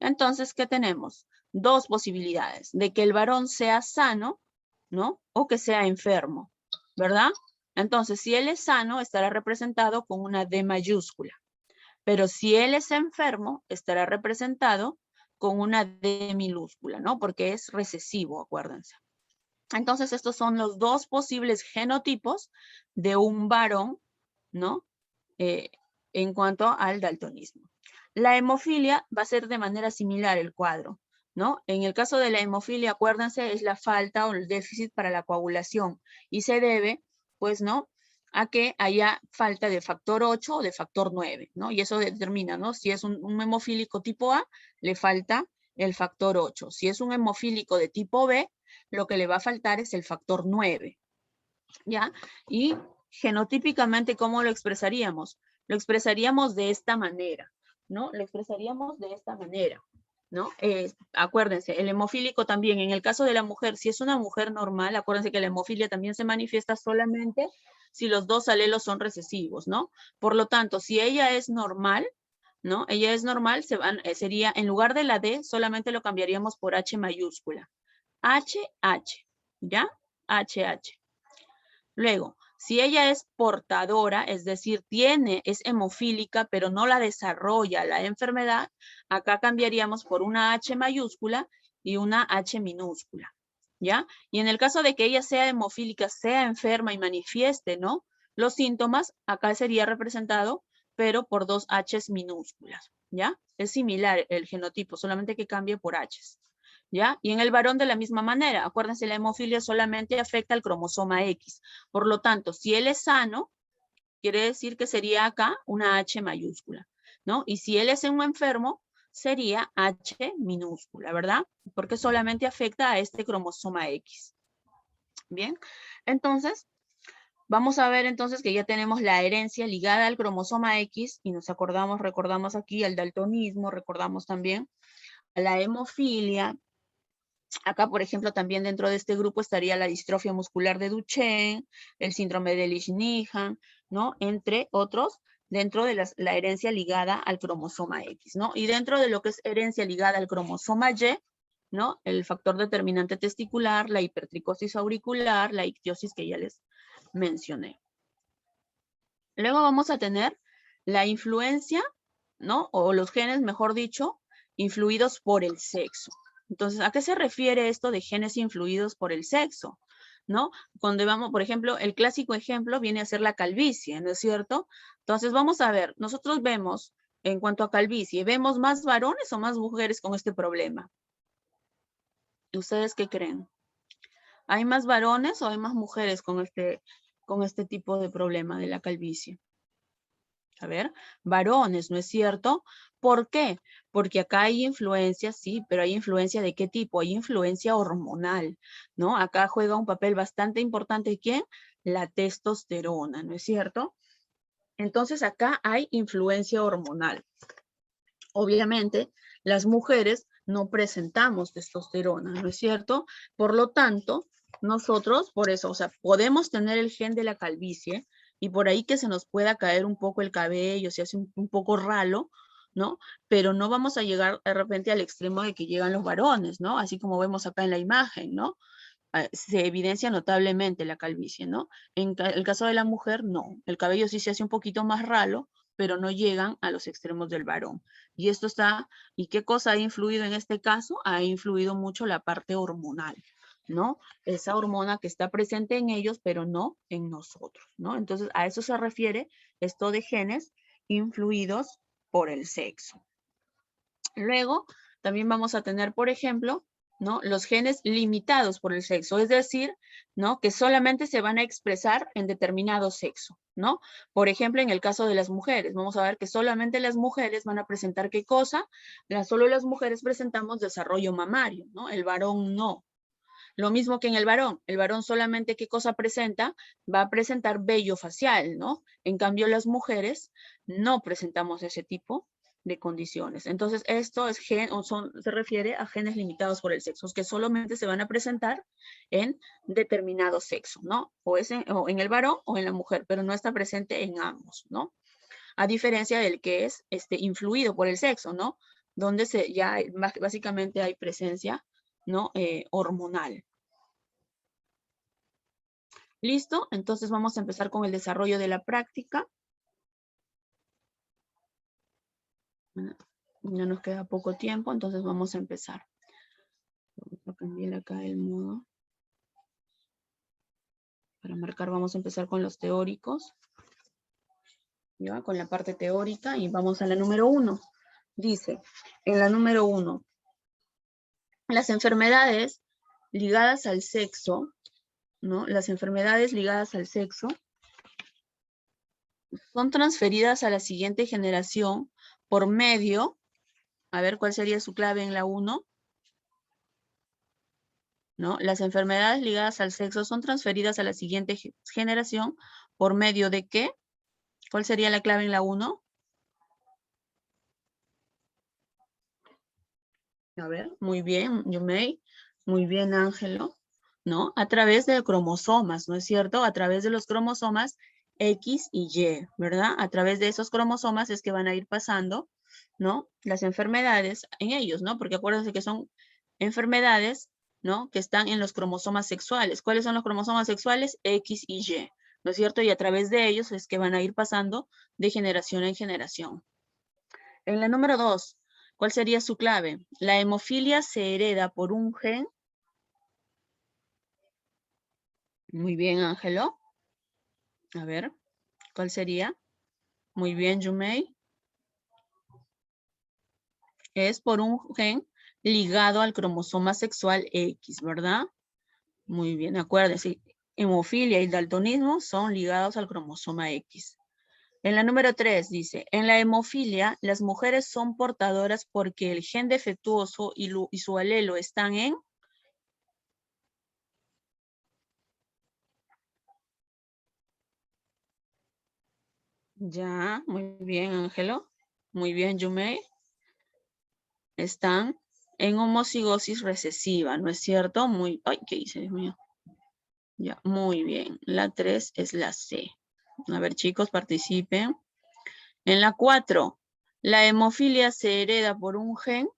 Entonces, ¿qué tenemos? Dos posibilidades, de que el varón sea sano, ¿no? O que sea enfermo, ¿verdad? Entonces, si él es sano, estará representado con una D mayúscula. Pero si él es enfermo, estará representado con una D minúscula, ¿no? Porque es recesivo, acuérdense. Entonces, estos son los dos posibles genotipos de un varón, ¿no? En cuanto al daltonismo. La hemofilia va a ser de manera similar el cuadro, ¿no? En el caso de la hemofilia, acuérdense, es la falta o el déficit para la coagulación y se debe, pues, ¿no?, a que haya falta de factor 8 o de factor 9, ¿no? Y eso determina, ¿no? Si es un hemofílico tipo A, le falta el factor 8. Si es un hemofílico de tipo B, lo que le va a faltar es el factor 9, ¿ya? Y genotípicamente, ¿cómo lo expresaríamos? Lo expresaríamos de esta manera, ¿no? Lo expresaríamos de esta manera, ¿no? Acuérdense, el hemofílico también, en el caso de la mujer, si es una mujer normal, acuérdense que la hemofilia también se manifiesta solamente si los dos alelos son recesivos, ¿no? Por lo tanto, si ella es normal, ¿no? Ella es normal, sería, en lugar de la D, solamente lo cambiaríamos por H mayúscula. HH, ¿ya? HH. Luego, si ella es portadora, es decir, es hemofílica, pero no la desarrolla la enfermedad, acá cambiaríamos por una H mayúscula y una H minúscula, ¿ya? Y en el caso de que ella sea hemofílica, sea enferma y manifieste, ¿no?, los síntomas, acá sería representado, pero por dos Hs minúsculas, ¿ya? Es similar el genotipo, solamente que cambie por Hs. ¿Ya? Y en el varón de la misma manera. Acuérdense, la hemofilia solamente afecta al cromosoma X. Por lo tanto, si él es sano, quiere decir que sería acá una H mayúscula, ¿no? Y si él es un enfermo, sería H minúscula, ¿verdad? Porque solamente afecta a este cromosoma X. Bien, entonces, vamos a ver entonces que ya tenemos la herencia ligada al cromosoma X y nos recordamos aquí el daltonismo, recordamos también a la hemofilia. Acá, por ejemplo, también dentro de este grupo estaría la distrofia muscular de Duchenne, el síndrome de Ehlers-Danlos, ¿no? Entre otros, dentro de la herencia ligada al cromosoma X, ¿no? Y dentro de lo que es herencia ligada al cromosoma Y, ¿no? El factor determinante testicular, la hipertricosis auricular, la ictiosis que ya les mencioné. Luego vamos a tener la influencia, ¿no? O los genes, mejor dicho, influidos por el sexo. Entonces, ¿a qué se refiere esto de genes influidos por el sexo? ¿No? Cuando vamos, por ejemplo, el clásico ejemplo viene a ser la calvicie, ¿no es cierto? Entonces, vamos a ver, nosotros vemos, en cuanto a calvicie, ¿vemos más varones o más mujeres con este problema? ¿Ustedes qué creen? ¿Hay más varones o hay más mujeres con este tipo de problema de la calvicie? A ver, varones, ¿no es cierto? ¿Por qué? Porque acá hay influencia, sí, pero hay influencia ¿de qué tipo? Hay influencia hormonal, ¿no? Acá juega un papel bastante importante, ¿quién? La testosterona, ¿no es cierto? Entonces acá hay influencia hormonal. Obviamente, las mujeres no presentamos testosterona, ¿no es cierto? Por lo tanto, nosotros, por eso, o sea, podemos tener el gen de la calvicie, y por ahí que se nos pueda caer un poco el cabello, se hace un poco ralo, ¿no? Pero no vamos a llegar de repente al extremo de que llegan los varones, ¿no? Así como vemos acá en la imagen, ¿no? Se evidencia notablemente la calvicie, ¿no? En el caso de la mujer, no. El cabello sí se hace un poquito más ralo, pero no llegan a los extremos del varón. Y esto está, ¿y qué cosa ha influido en este caso? Ha influido mucho la parte hormonal, ¿no? Esa hormona que está presente en ellos, pero no en nosotros, ¿no? Entonces, a eso se refiere esto de genes influidos por el sexo. Luego, también vamos a tener, por ejemplo, ¿no? Los genes limitados por el sexo, es decir, ¿no? Que solamente se van a expresar en determinado sexo, ¿no? Por ejemplo, en el caso de las mujeres, vamos a ver que solamente las mujeres van a presentar ¿qué cosa? Solo las mujeres presentamos desarrollo mamario, ¿no? El varón no. Lo mismo que en el varón solamente ¿qué cosa presenta? Va a presentar vello facial, ¿no? En cambio, las mujeres no presentamos ese tipo de condiciones. Entonces, esto es se refiere a genes limitados por el sexo, que solamente se van a presentar en determinado sexo, ¿no? O en el varón o en la mujer, pero no está presente en ambos, ¿no? A diferencia del que es influido por el sexo, ¿no? Donde básicamente hay presencia, ¿no? Hormonal. ¿Listo? Entonces vamos a empezar con el desarrollo de la práctica. Ya nos queda poco tiempo, entonces vamos a empezar. Vamos a cambiar acá el modo. Para marcar vamos a empezar con los teóricos. ¿Ya? Con la parte teórica y vamos a la número 1. Dice, en la número 1, las enfermedades ligadas al sexo, ¿no? Las enfermedades ligadas al sexo son transferidas a la siguiente generación por medio, a ver cuál sería su clave en la 1, ¿no? Las enfermedades ligadas al sexo son transferidas a la siguiente generación por medio de ¿qué? ¿Cuál sería la clave en la 1? A ver, muy bien, Yumei. Muy bien, Ángelo. ¿No? A través de cromosomas, ¿no es cierto? A través de los cromosomas X y Y, ¿verdad? A través de esos cromosomas es que van a ir pasando, ¿no? Las enfermedades en ellos, ¿no? Porque acuérdense que son enfermedades, ¿no? Que están en los cromosomas sexuales. ¿Cuáles son los cromosomas sexuales? X y Y, ¿no es cierto? Y a través de ellos es que van a ir pasando de generación en generación. En la número 2, ¿cuál sería su clave? La hemofilia se hereda por un gen. Muy bien, Ángelo. A ver, ¿cuál sería? Muy bien, Yumei. Es por un gen ligado al cromosoma sexual X, ¿verdad? Muy bien, acuérdense. Hemofilia y daltonismo son ligados al cromosoma X. En la número 3 dice, en la hemofilia, las mujeres son portadoras porque el gen defectuoso y su alelo están en... Ya, muy bien, Ángelo. Muy bien, Yumei. Están en homocigosis recesiva, ¿no es cierto? Ay, ¿qué hice, Dios mío? Ya, muy bien. La 3 es la C. A ver, chicos, participen. En la 4, la hemofilia se hereda por un gen.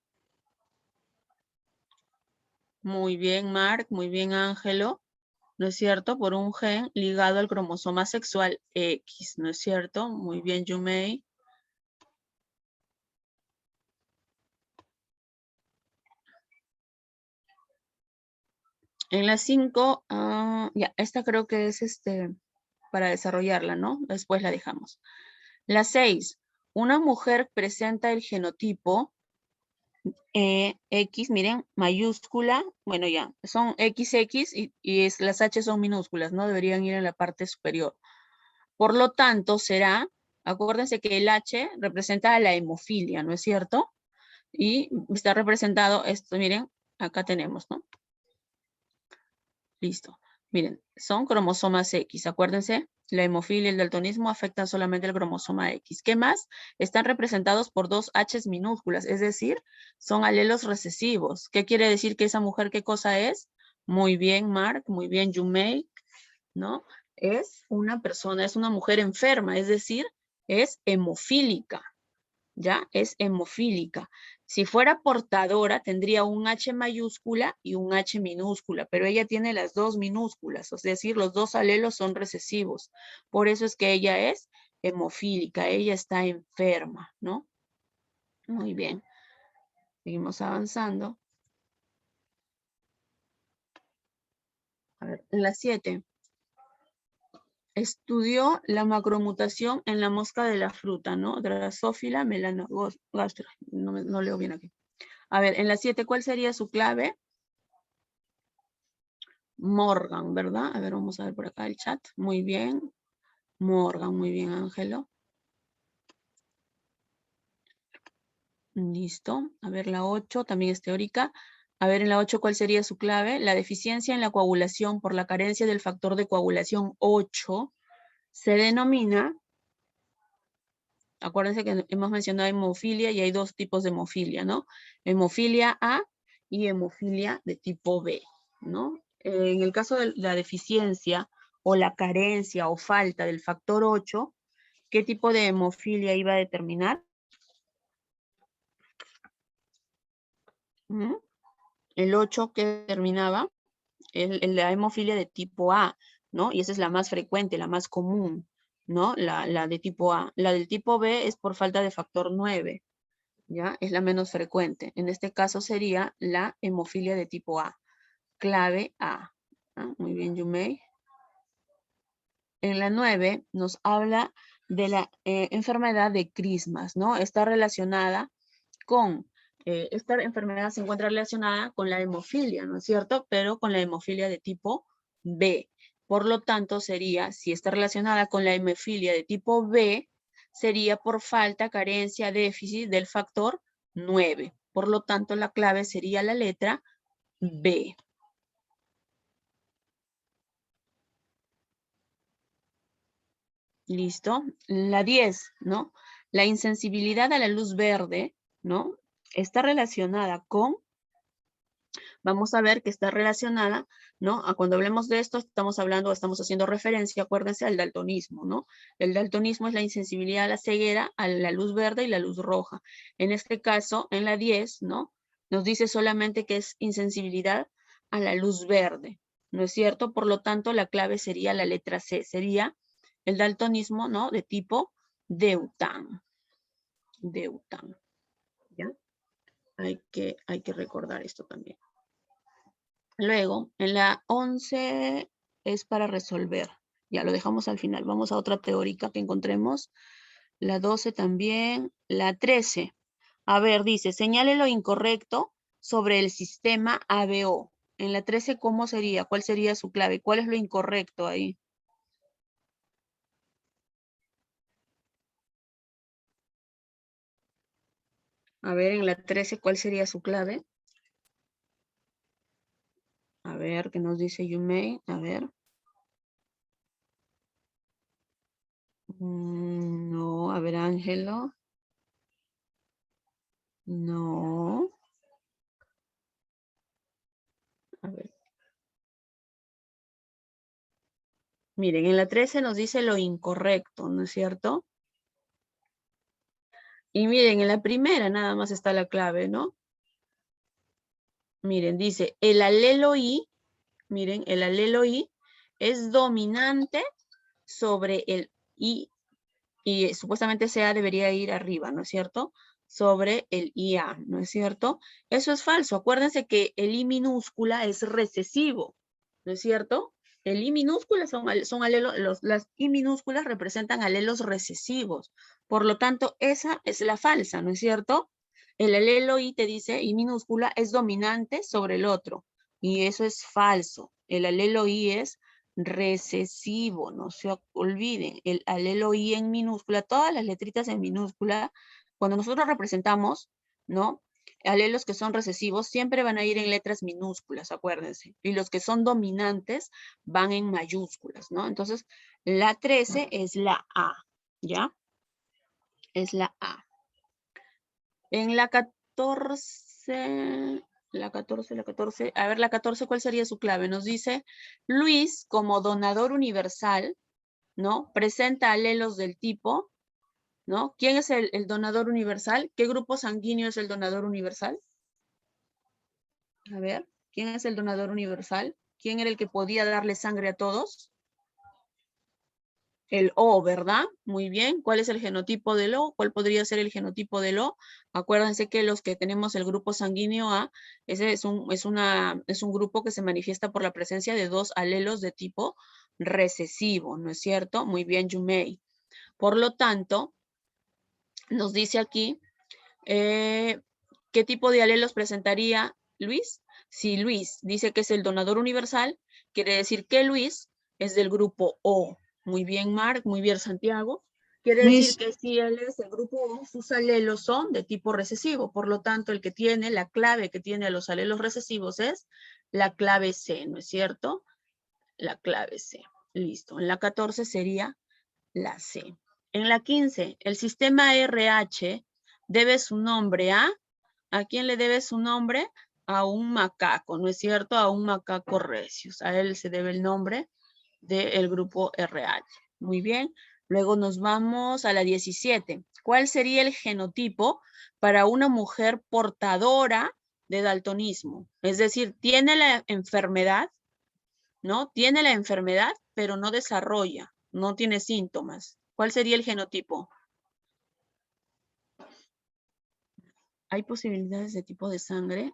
Muy bien, Mark. Muy bien, Ángelo. ¿No es cierto? Por un gen ligado al cromosoma sexual X, ¿no es cierto? Muy bien, Yumei. En la 5, ya, esta creo que es para desarrollarla, ¿no? Después la dejamos. La 6, una mujer presenta el genotipo X, miren, mayúscula, bueno ya, son XX y las H son minúsculas, ¿no? Deberían ir en la parte superior. Por lo tanto, será, acuérdense que el H representa a la hemofilia, ¿no es cierto? Y está representado esto, miren, acá tenemos, ¿no? Listo. Miren, son cromosomas X, acuérdense, la hemofilia y el daltonismo afectan solamente el cromosoma X. ¿Qué más? Están representados por dos H's minúsculas, es decir, son alelos recesivos. ¿Qué quiere decir que esa mujer qué cosa es? Muy bien, Mark, muy bien, Yumei, ¿no? Es una persona, es una mujer enferma, es decir, es hemofílica. ¿Ya? Es hemofílica. Si fuera portadora, tendría un H mayúscula y un H minúscula, pero ella tiene las dos minúsculas, es decir, los dos alelos son recesivos. Por eso es que ella es hemofílica, ella está enferma, ¿no? Muy bien. Seguimos avanzando. A ver, en la 7. Estudió la macromutación en la mosca de la fruta, ¿no? Drosophila melanogaster. No leo bien aquí. A ver, en la 7, ¿cuál sería su clave? Morgan, ¿verdad? A ver, vamos a ver por acá el chat. Muy bien. Morgan, muy bien, Ángelo. Listo. A ver, la 8 también es teórica. A ver, en la 8, ¿cuál sería su clave? La deficiencia en la coagulación por la carencia del factor de coagulación 8 se denomina, acuérdense que hemos mencionado hemofilia y hay dos tipos de hemofilia, ¿no? Hemofilia A y hemofilia de tipo B, ¿no? En el caso de la deficiencia o la carencia o falta del factor 8, ¿qué tipo de hemofilia iba a determinar? ¿Mm? El 8 que determinaba la hemofilia de tipo A, ¿no? Y esa es la más frecuente, la más común, ¿no? La de tipo A. La del tipo B es por falta de factor 9, ¿ya? Es la menos frecuente. En este caso sería la hemofilia de tipo A. Clave A. ¿Ah? Muy bien, Yumei. En la 9 nos habla de la enfermedad de Christmas, ¿no? Está relacionada con, esta enfermedad se encuentra relacionada con la hemofilia, ¿no es cierto? Pero con la hemofilia de tipo B. Por lo tanto, sería, si está relacionada con la hemofilia de tipo B, sería por falta, carencia, déficit del factor 9. Por lo tanto, la clave sería la letra B. ¿Listo? La 10, ¿no? La insensibilidad a la luz verde, ¿no? Está relacionada con, vamos a ver que está relacionada, ¿no? A cuando hablemos de esto, estamos hablando, estamos haciendo referencia, acuérdense, al daltonismo, ¿no? El daltonismo es la insensibilidad a la ceguera, a la luz verde y la luz roja. En este caso, en la 10, ¿no? Nos dice solamente que es insensibilidad a la luz verde, ¿no es cierto? Por lo tanto, la clave sería la letra C, sería el daltonismo, ¿no? De tipo Deutan. Deutan, ¿ya? Hay que recordar esto también. Luego, en la 11 es para resolver. Ya lo dejamos al final. Vamos a otra teórica que encontremos. La 12 también. La 13. A ver, dice, señale lo incorrecto sobre el sistema ABO. En la 13, ¿cómo sería? ¿Cuál sería su clave? ¿Cuál es lo incorrecto ahí? A ver, en la 13, ¿cuál sería su clave? A ver, ¿qué nos dice Yumei? A ver. No, a ver, Ángelo. No. A ver. Miren, en la 13 nos dice lo incorrecto, ¿no es cierto? Y miren, en la primera nada más está la clave, ¿no? Miren, dice, el alelo I, miren, el alelo I es dominante sobre el I, y supuestamente CA debería ir arriba, ¿no es cierto? Sobre el IA, ¿no es cierto? Eso es falso. Acuérdense que el I minúscula es recesivo, ¿no es cierto? El I minúscula son alelos, las I minúsculas representan alelos recesivos. Por lo tanto, esa es la falsa, ¿no es cierto? El alelo I te dice, I minúscula, es dominante sobre el otro. Y eso es falso. El alelo I es recesivo, no se olviden. El alelo I en minúscula, todas las letritas en minúscula, cuando nosotros representamos, ¿no? Alelos que son recesivos siempre van a ir en letras minúsculas, acuérdense. Y los que son dominantes van en mayúsculas, ¿no? Entonces, la 13 es la A, ¿ya? Es la A. En la 14, la 14, a ver, la 14, ¿cuál sería su clave? Nos dice, Luis, como donador universal, ¿no? Presenta alelos del tipo, ¿no? ¿Quién es el donador universal? ¿Qué grupo sanguíneo es el donador universal? A ver, ¿quién es el donador universal? ¿Quién era el que podía darle sangre a todos? El O, ¿verdad? Muy bien. ¿Cuál es el genotipo del O? ¿Cuál podría ser el genotipo del O? Acuérdense que los que tenemos el grupo sanguíneo A, ese es un grupo que se manifiesta por la presencia de dos alelos de tipo recesivo, ¿no es cierto? Muy bien, Yumei. Por lo tanto, nos dice aquí, ¿qué tipo de alelos presentaría Luis? Si Luis dice que es el donador universal, Quiere decir que Luis es del grupo O. Muy bien, Marc, muy bien, Santiago. Quiere decir Miss, que si él es del grupo O, sus alelos son de tipo recesivo. Por lo tanto, el que tiene, la clave que tiene los alelos recesivos es la clave C, ¿no es cierto? La clave C. Listo. En la 14 sería la C. En la 15, el sistema RH debe su nombre ¿a quién le debe su nombre? A un macaco, ¿no es cierto? A un macaco recius. A él se debe el nombre del grupo RH. Muy bien. Luego nos vamos a la 17. ¿Cuál sería el genotipo para una mujer portadora de daltonismo? Es decir, tiene la enfermedad, ¿no? Tiene la enfermedad, pero no desarrolla, no tiene síntomas. ¿Cuál sería el genotipo? ¿Hay posibilidades de tipo de sangre?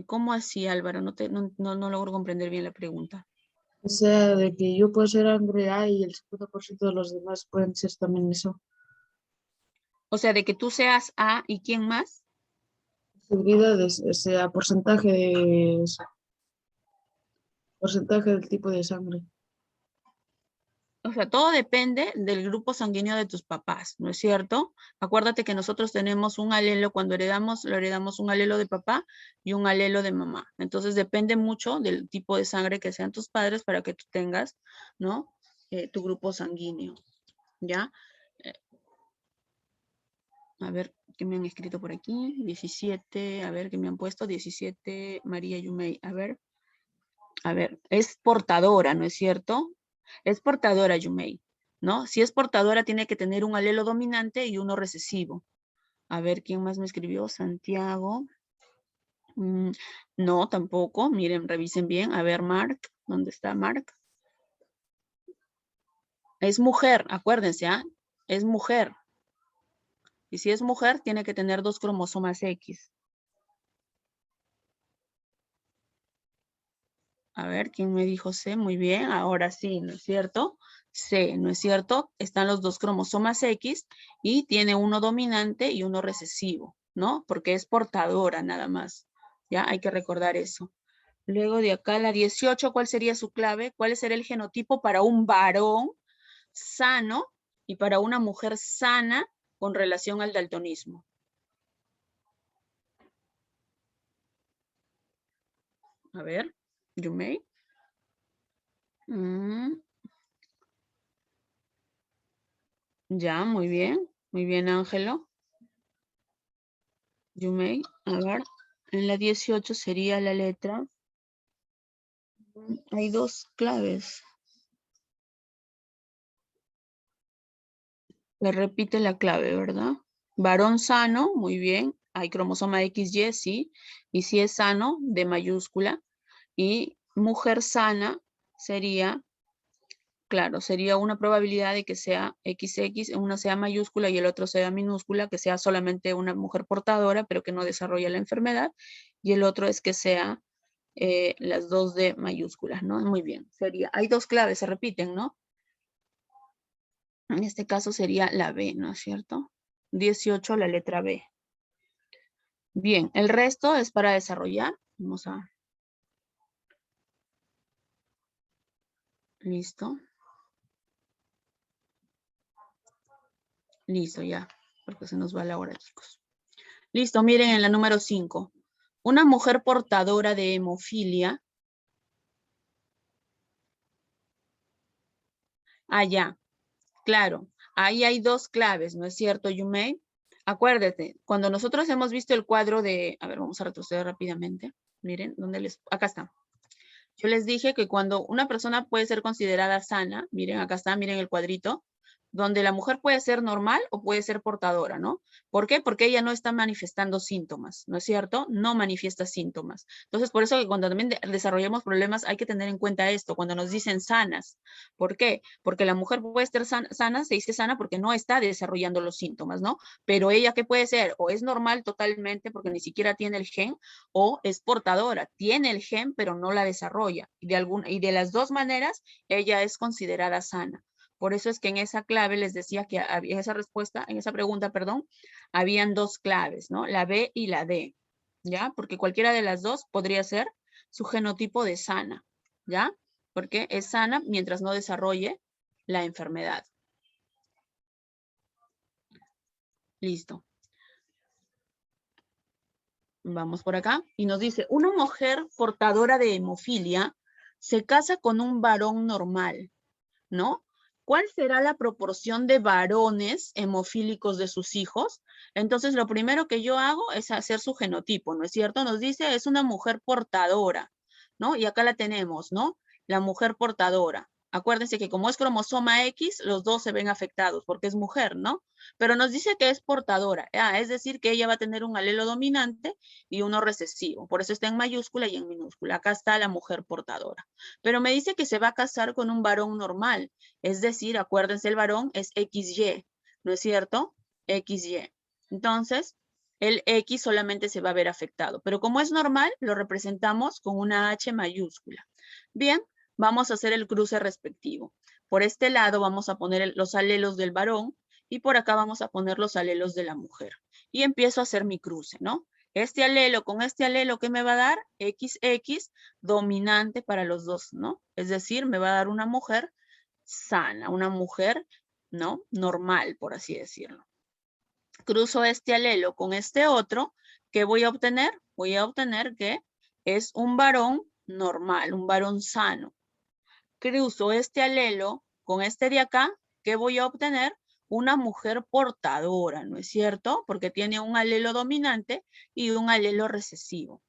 ¿Cómo así, Álvaro? No logro comprender bien la pregunta. o sea, de que yo puedo ser sangre A y el 50% de los demás pueden ser también eso. O sea, de que tú seas A y ¿quién más? Posibilidades, o sea, porcentaje de eso, porcentaje del tipo de sangre. O sea, todo depende del grupo sanguíneo de tus papás, ¿no es cierto? Acuérdate que nosotros tenemos un alelo, cuando heredamos, lo heredamos un alelo de papá y un alelo de mamá. Entonces depende mucho del tipo de sangre que sean tus padres para que tú tengas, ¿no? Tu grupo sanguíneo, ¿ya? A ver, ¿qué me han escrito por aquí? 17, a ver, ¿qué me han puesto? 17, María Yumei, a ver, es portadora, ¿no es cierto? Es portadora, Yumei, ¿no? Si es portadora, tiene que tener un alelo dominante y uno recesivo. A ver, ¿quién más me escribió? Santiago. No, tampoco. Miren, revisen bien. A ver, Mark, ¿dónde está Mark? Es mujer, acuérdense, ¿ah? Es mujer. Y si es mujer, tiene que tener 2 cromosomas X. A ver, ¿quién me dijo C? Muy bien, ahora sí, ¿no es cierto? C, ¿no es cierto? Están los 2 cromosomas X y tiene uno dominante y uno recesivo, ¿no? Porque es portadora nada más, ¿ya? Hay que recordar eso. Luego de acá la 18, ¿cuál sería su clave? ¿Cuál sería el genotipo para un varón sano y para una mujer sana con relación al daltonismo? A ver, Yumei. Ya, muy bien, Ángelo. Yumei, a ver, en la 18 sería la letra. Hay 2 claves. Le repite la clave, ¿verdad? Varón sano, muy bien. Hay cromosoma XY, sí. Y si es sano, de mayúscula. Y mujer sana sería, claro, sería una probabilidad de que sea XX, una sea mayúscula y el otro sea minúscula, que sea solamente una mujer portadora, pero que no desarrolla la enfermedad. Y el otro es que sea las 2 de mayúsculas, ¿no? Muy bien. Hay 2 claves, se repiten, ¿no? En este caso sería la B, ¿no es cierto? 18, la letra B. Bien, el resto es para desarrollar. Vamos a... Listo. Listo, ya. Porque se nos va la hora, chicos. Listo, miren en la número 5. Una mujer portadora de hemofilia. Ya. Claro. Ahí hay 2 claves, ¿no es cierto, Yumei? Acuérdate, cuando nosotros hemos visto el cuadro de... A ver, vamos a retroceder rápidamente. Miren, ¿dónde les... Acá está. Yo les dije que cuando una persona puede ser considerada sana, miren, acá está, miren el cuadrito, donde la mujer puede ser normal o puede ser portadora, ¿no? ¿Por qué? Porque ella no está manifestando síntomas, ¿no es cierto? No manifiesta síntomas. Entonces, por eso que cuando también desarrollamos problemas hay que tener en cuenta esto, cuando nos dicen sanas. ¿Por qué? Porque la mujer puede estar sana, se dice sana porque no está desarrollando los síntomas, ¿no? Pero ella, ¿qué puede ser? O es normal totalmente porque ni siquiera tiene el gen, o es portadora, tiene el gen, pero no la desarrolla. Y de las 2 maneras, ella es considerada sana. Por eso es que en esa clave les decía que en esa respuesta, en esa pregunta, perdón, habían 2 claves, ¿no? La B y la D, ¿ya? Porque cualquiera de las 2 podría ser su genotipo de sana, ¿ya? porque es sana mientras no desarrolle la enfermedad. Listo. Vamos por acá. Y nos dice, una mujer portadora de hemofilia se casa con un varón normal, ¿no? ¿Cuál será la proporción de varones hemofílicos de sus hijos? Entonces, lo primero que yo hago es hacer su genotipo, ¿no es cierto? Nos dice, es una mujer portadora, ¿no? Y acá la tenemos, ¿no? La mujer portadora. Acuérdense que como es cromosoma X, los dos se ven afectados porque es mujer, ¿no? Pero nos dice que es portadora. Es decir, que ella va a tener un alelo dominante y uno recesivo. Por eso está en mayúscula y en minúscula. Acá está la mujer portadora. Pero me dice que se va a casar con un varón normal. Es decir, acuérdense, el varón es XY, ¿no es cierto? XY. Entonces, el X solamente se va a ver afectado. Pero como es normal, lo representamos con una H mayúscula. Bien, vamos a hacer el cruce respectivo. Por este lado vamos a poner los alelos del varón y por acá vamos a poner los alelos de la mujer. Y empiezo a hacer mi cruce, ¿no? Este alelo con este alelo, ¿qué me va a dar? XX dominante para los dos, ¿no? Es decir, me va a dar una mujer sana, una mujer, ¿no? Normal, por así decirlo. Cruzo este alelo con este otro, ¿qué voy a obtener? Voy a obtener que es un varón normal, un varón sano. Cruzo este alelo con este de acá, ¿qué voy a obtener? Una mujer portadora, ¿no es cierto? Porque tiene un alelo dominante y un alelo recesivo.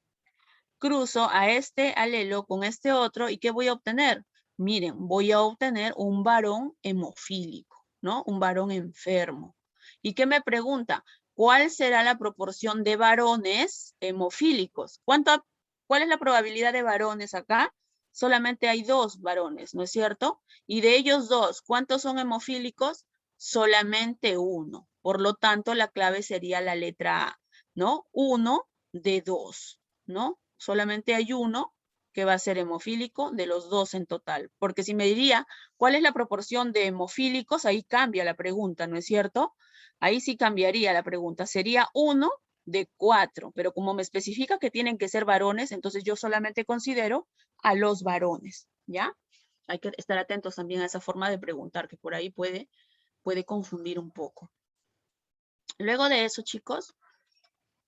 Cruzo a este alelo con este otro, ¿y qué voy a obtener? Miren, voy a obtener un varón hemofílico, ¿no? Un varón enfermo. ¿Y qué me pregunta? ¿Cuál será la proporción de varones hemofílicos? ¿Cuál es la probabilidad de varones acá? Solamente hay 2 varones, ¿no es cierto? Y de ellos 2, ¿cuántos son hemofílicos? Solamente 1. Por lo tanto, la clave sería la letra A, ¿no? 1 de 2, ¿no? Solamente hay 1 que va a ser hemofílico de los 2 en total. Porque si me diría, ¿cuál es la proporción de hemofílicos? Ahí cambia la pregunta, ¿no es cierto? Ahí sí cambiaría la pregunta. Sería 1 de 4, pero como me especifica que tienen que ser varones, entonces yo solamente considero a los varones, ¿ya? Hay que estar atentos también a esa forma de preguntar, que por ahí puede confundir un poco. Luego de eso, chicos,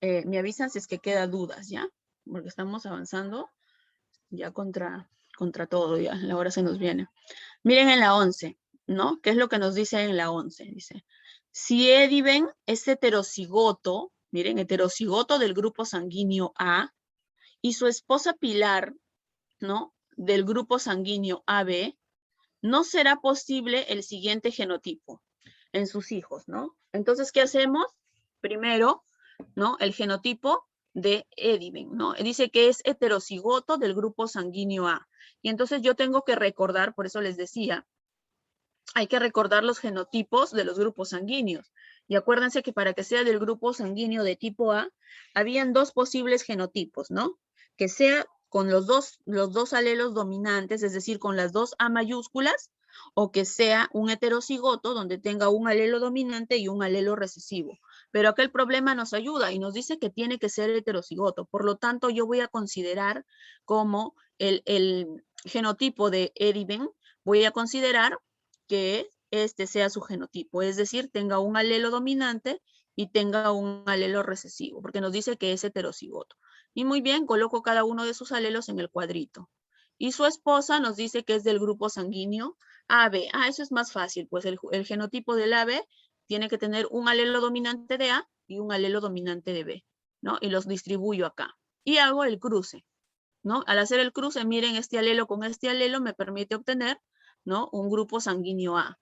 me avisan si es que queda dudas, ¿ya? Porque estamos avanzando ya contra todo, ya la hora se nos viene. Miren en la 11, ¿no? ¿Qué es lo que nos dice en la 11? Dice, si Ediven es heterocigoto, miren, heterocigoto del grupo sanguíneo A, y su esposa Pilar, ¿no? Del grupo sanguíneo AB, no será posible el siguiente genotipo en sus hijos, ¿no? Entonces, ¿qué hacemos? Primero, ¿no? El genotipo de Ediven, ¿no? Dice que es heterocigoto del grupo sanguíneo A. Y entonces yo tengo que recordar, por eso les decía, hay que recordar los genotipos de los grupos sanguíneos. Y acuérdense que para que sea del grupo sanguíneo de tipo A, habían 2 posibles genotipos, ¿no? Que sea con los dos alelos dominantes, es decir, con las 2 A mayúsculas, o que sea un heterocigoto donde tenga un alelo dominante y un alelo recesivo. Pero acá el problema nos ayuda y nos dice que tiene que ser heterocigoto. Por lo tanto, yo voy a considerar como el genotipo de Ediven, voy a considerar que este sea su genotipo, es decir, tenga un alelo dominante y tenga un alelo recesivo, porque nos dice que es heterocigoto. Y muy bien, coloco cada uno de sus alelos en el cuadrito. Y su esposa nos dice que es del grupo sanguíneo AB. Eso es más fácil, pues el genotipo del AB tiene que tener un alelo dominante de A y un alelo dominante de B, ¿no? Y los distribuyo acá. Y hago el cruce, ¿no? Al hacer el cruce, miren, este alelo con este alelo me permite obtener, ¿no? Un grupo sanguíneo A.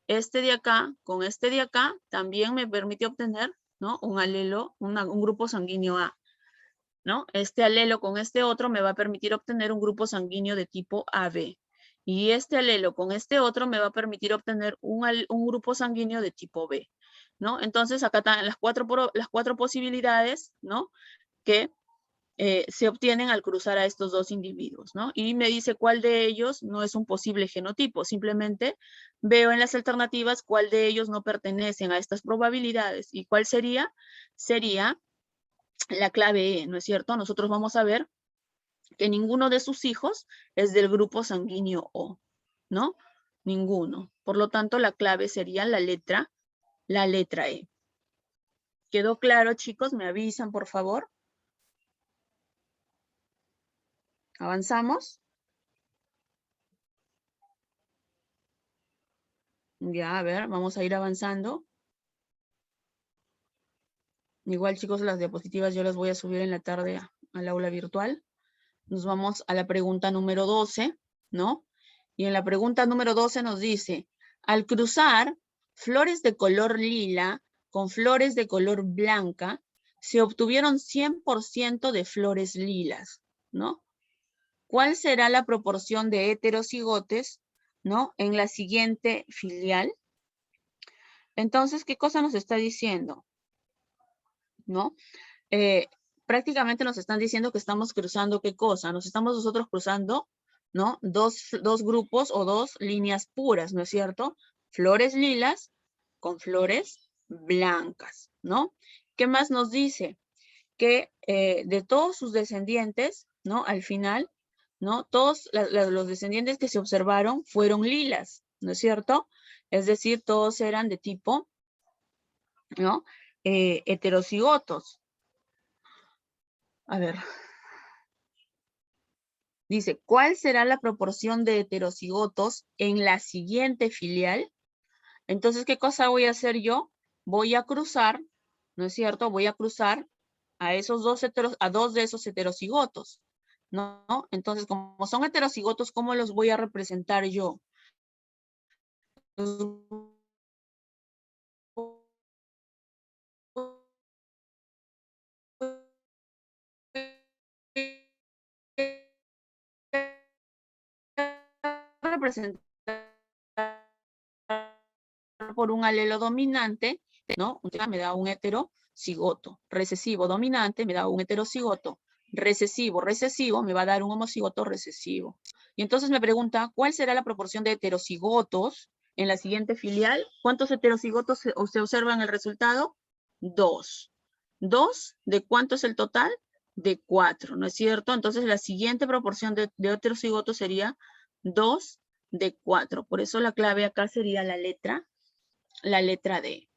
Este de acá con este de acá también me permite obtener, ¿no? Un alelo, un grupo sanguíneo A, ¿no? Este alelo con este otro me va a permitir obtener un grupo sanguíneo de tipo AB. Y este alelo con este otro me va a permitir obtener un grupo sanguíneo de tipo B, ¿no? Entonces acá están las cuatro posibilidades, ¿no? Que se obtienen al cruzar a estos 2 individuos, ¿no? Y me dice cuál de ellos no es un posible genotipo. Simplemente veo en las alternativas cuál de ellos no pertenecen a estas probabilidades. ¿Y cuál sería? Sería la clave E, ¿no es cierto? Nosotros vamos a ver que ninguno de sus hijos es del grupo sanguíneo O, ¿no? Ninguno. Por lo tanto, la clave sería la letra E. ¿Quedó claro, chicos? ¿Me avisan, por favor? ¿Avanzamos? Ya, a ver, vamos a ir avanzando. Igual, chicos, las diapositivas yo las voy a subir en la tarde al aula virtual. Nos vamos a la pregunta número 12, ¿no? Y en la pregunta número 12 nos dice, al cruzar flores de color lila con flores de color blanca, se obtuvieron 100% de flores lilas, ¿no? ¿Cuál será la proporción de heterocigotes, ¿no? En la siguiente filial. Entonces, ¿qué cosa nos está diciendo? ¿No? Prácticamente nos están diciendo que estamos cruzando, ¿qué cosa? Nos estamos nosotros cruzando, ¿no? Dos grupos o dos líneas puras, ¿no es cierto? Flores lilas con flores blancas, ¿no? ¿Qué más nos dice? Que de todos sus descendientes, ¿no? Al final, ¿no? Todos los descendientes que se observaron fueron lilas, ¿no es cierto? Es decir, todos eran de tipo, ¿no? Heterocigotos. A ver. Dice, ¿cuál será la proporción de heterocigotos en la siguiente filial? Entonces, ¿qué cosa voy a hacer yo? Voy a cruzar, ¿no es cierto? Voy a cruzar a dos de esos heterocigotos, ¿no? Entonces, como son heterocigotos, ¿cómo los voy a representar yo? Representar por un alelo dominante, ¿no? Me da un heterocigoto. Recesivo dominante me da un heterocigoto. Recesivo me va a dar un homocigoto recesivo. Y entonces me pregunta, ¿cuál será la proporción de heterocigotos en la siguiente filial? ¿Cuántos heterocigotos se observan en el resultado? 2. ¿2? ¿De cuánto es el total? De 4, ¿no es cierto? Entonces la siguiente proporción de heterocigotos sería 2 de 4. Por eso la clave acá sería la letra D.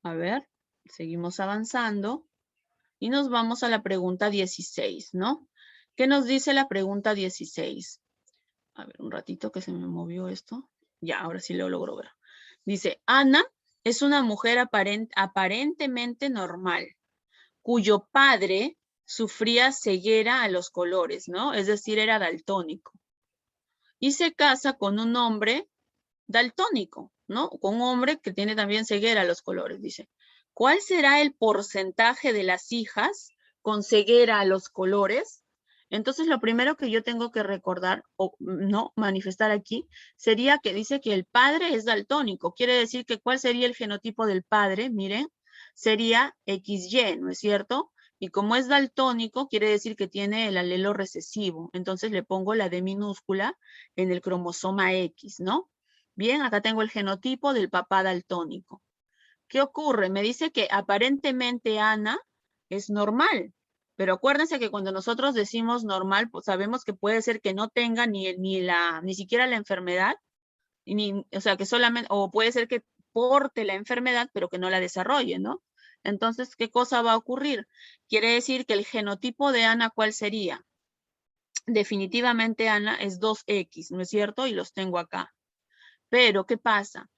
A ver, seguimos avanzando y nos vamos a la pregunta 16, ¿no? ¿Qué nos dice la pregunta 16? A ver, un ratito que se me movió esto. Ya, ahora sí lo logro ver. Dice, Ana es una mujer aparentemente normal, cuyo padre sufría ceguera a los colores, ¿no? Es decir, era daltónico. Y se casa con un hombre daltónico, ¿no? Con un hombre que tiene también ceguera a los colores, dice. ¿Cuál será el porcentaje de las hijas con ceguera a los colores? Entonces, lo primero que yo tengo que recordar o no manifestar aquí sería que dice que el padre es daltónico. Quiere decir que ¿cuál sería el genotipo del padre? Miren, sería XY, ¿no es cierto? Y como es daltónico, quiere decir que tiene el alelo recesivo. Entonces le pongo la D minúscula en el cromosoma X, ¿no? Bien, acá tengo el genotipo del papá daltónico. ¿Qué ocurre? Me dice que aparentemente Ana es normal, pero acuérdense que cuando nosotros decimos normal, pues sabemos que puede ser que no tenga ni siquiera la enfermedad, o sea, que solamente, o puede ser que porte la enfermedad, pero que no la desarrolle, ¿no? Entonces, ¿qué cosa va a ocurrir? Quiere decir que el genotipo de Ana, ¿cuál sería? Definitivamente Ana es 2X, ¿no es cierto? Y los tengo acá. Pero, ¿qué pasa?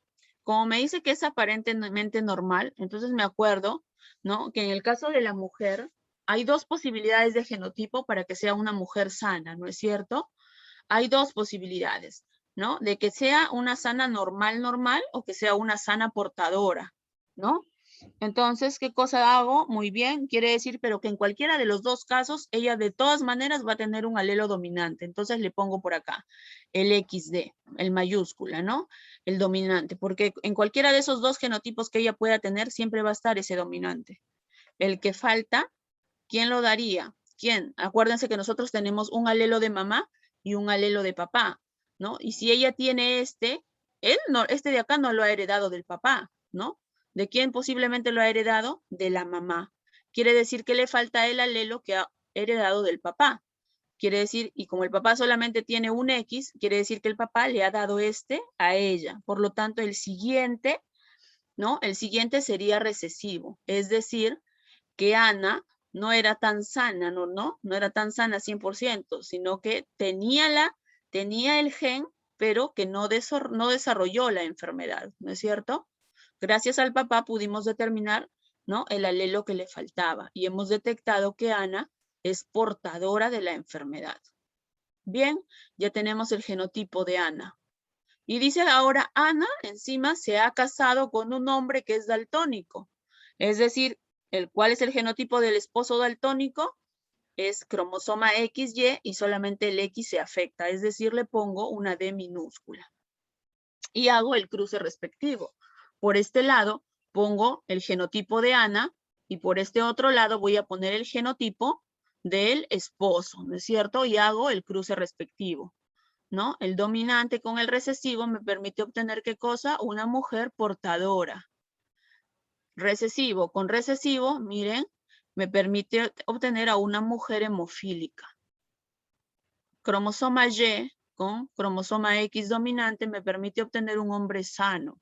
Como me dice que es aparentemente normal, entonces me acuerdo, ¿no? Que en el caso de la mujer, hay dos posibilidades de genotipo para que sea una mujer sana, ¿no es cierto? Hay dos posibilidades, ¿no? De que sea una sana normal o que sea una sana portadora, ¿no? Entonces, ¿qué cosa hago? Muy bien, quiere decir, pero que en cualquiera de los dos casos, ella de todas maneras va a tener un alelo dominante. Entonces le pongo por acá el XD, el mayúscula, ¿no? El dominante, porque en cualquiera de esos dos genotipos que ella pueda tener, siempre va a estar ese dominante. El que falta, ¿quién lo daría? ¿Quién? Acuérdense que nosotros tenemos un alelo de mamá y un alelo de papá, ¿no? Y si ella tiene este de acá no lo ha heredado del papá, ¿no? ¿De quién posiblemente lo ha heredado? De la mamá. Quiere decir que le falta el alelo que ha heredado del papá. Quiere decir, y como el papá solamente tiene un X, quiere decir que el papá le ha dado este a ella. Por lo tanto, el siguiente, ¿no? El siguiente sería recesivo. Es decir, que Ana no era tan sana, no era tan sana 100%, sino que tenía el gen, pero que no desarrolló la enfermedad, ¿no es cierto? Gracias al papá pudimos determinar, ¿no?, el alelo que le faltaba y hemos detectado que Ana es portadora de la enfermedad. Bien, ya tenemos el genotipo de Ana. Y dice ahora, Ana encima se ha casado con un hombre que es daltónico. Es decir, ¿cuál es el genotipo del esposo daltónico? Es cromosoma XY y solamente el X se afecta. Es decir, le pongo una D minúscula. Y hago el cruce respectivo. Por este lado pongo el genotipo de Ana y por este otro lado voy a poner el genotipo del esposo, ¿no es cierto? Y hago el cruce respectivo, ¿no? El dominante con el recesivo me permite obtener, ¿qué cosa? Una mujer portadora. Recesivo con recesivo, miren, me permite obtener a una mujer hemofílica. Cromosoma Y con cromosoma X dominante me permite obtener un hombre sano.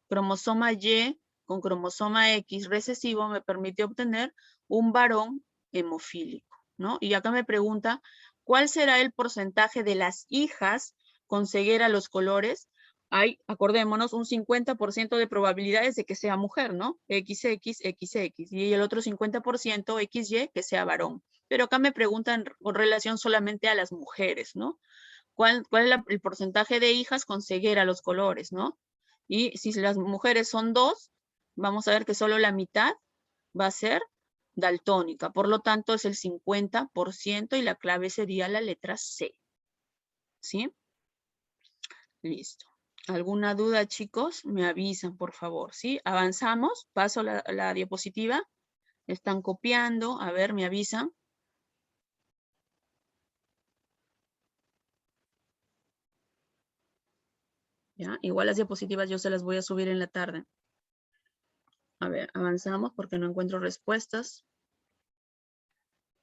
Cromosoma Y con cromosoma X recesivo me permite obtener un varón hemofílico, ¿no? Y acá me pregunta, ¿cuál será el porcentaje de las hijas con ceguera a los colores? Hay, acordémonos, un 50% de probabilidades de que sea mujer, ¿no? XX, XX, y el otro 50% XY que sea varón. Pero acá me preguntan con relación solamente a las mujeres, ¿no? ¿Cuál es el porcentaje de hijas con ceguera a los colores, ¿no? Y si las mujeres son 2, vamos a ver que solo la mitad va a ser daltónica. Por lo tanto, es el 50% y la clave sería la letra C. ¿Sí? Listo. ¿Alguna duda, chicos? Me avisan, por favor. ¿Sí? Avanzamos. Paso la diapositiva. Están copiando. A ver, me avisan. ¿Ya? Igual las diapositivas yo se las voy a subir en la tarde. A ver, avanzamos porque no encuentro respuestas.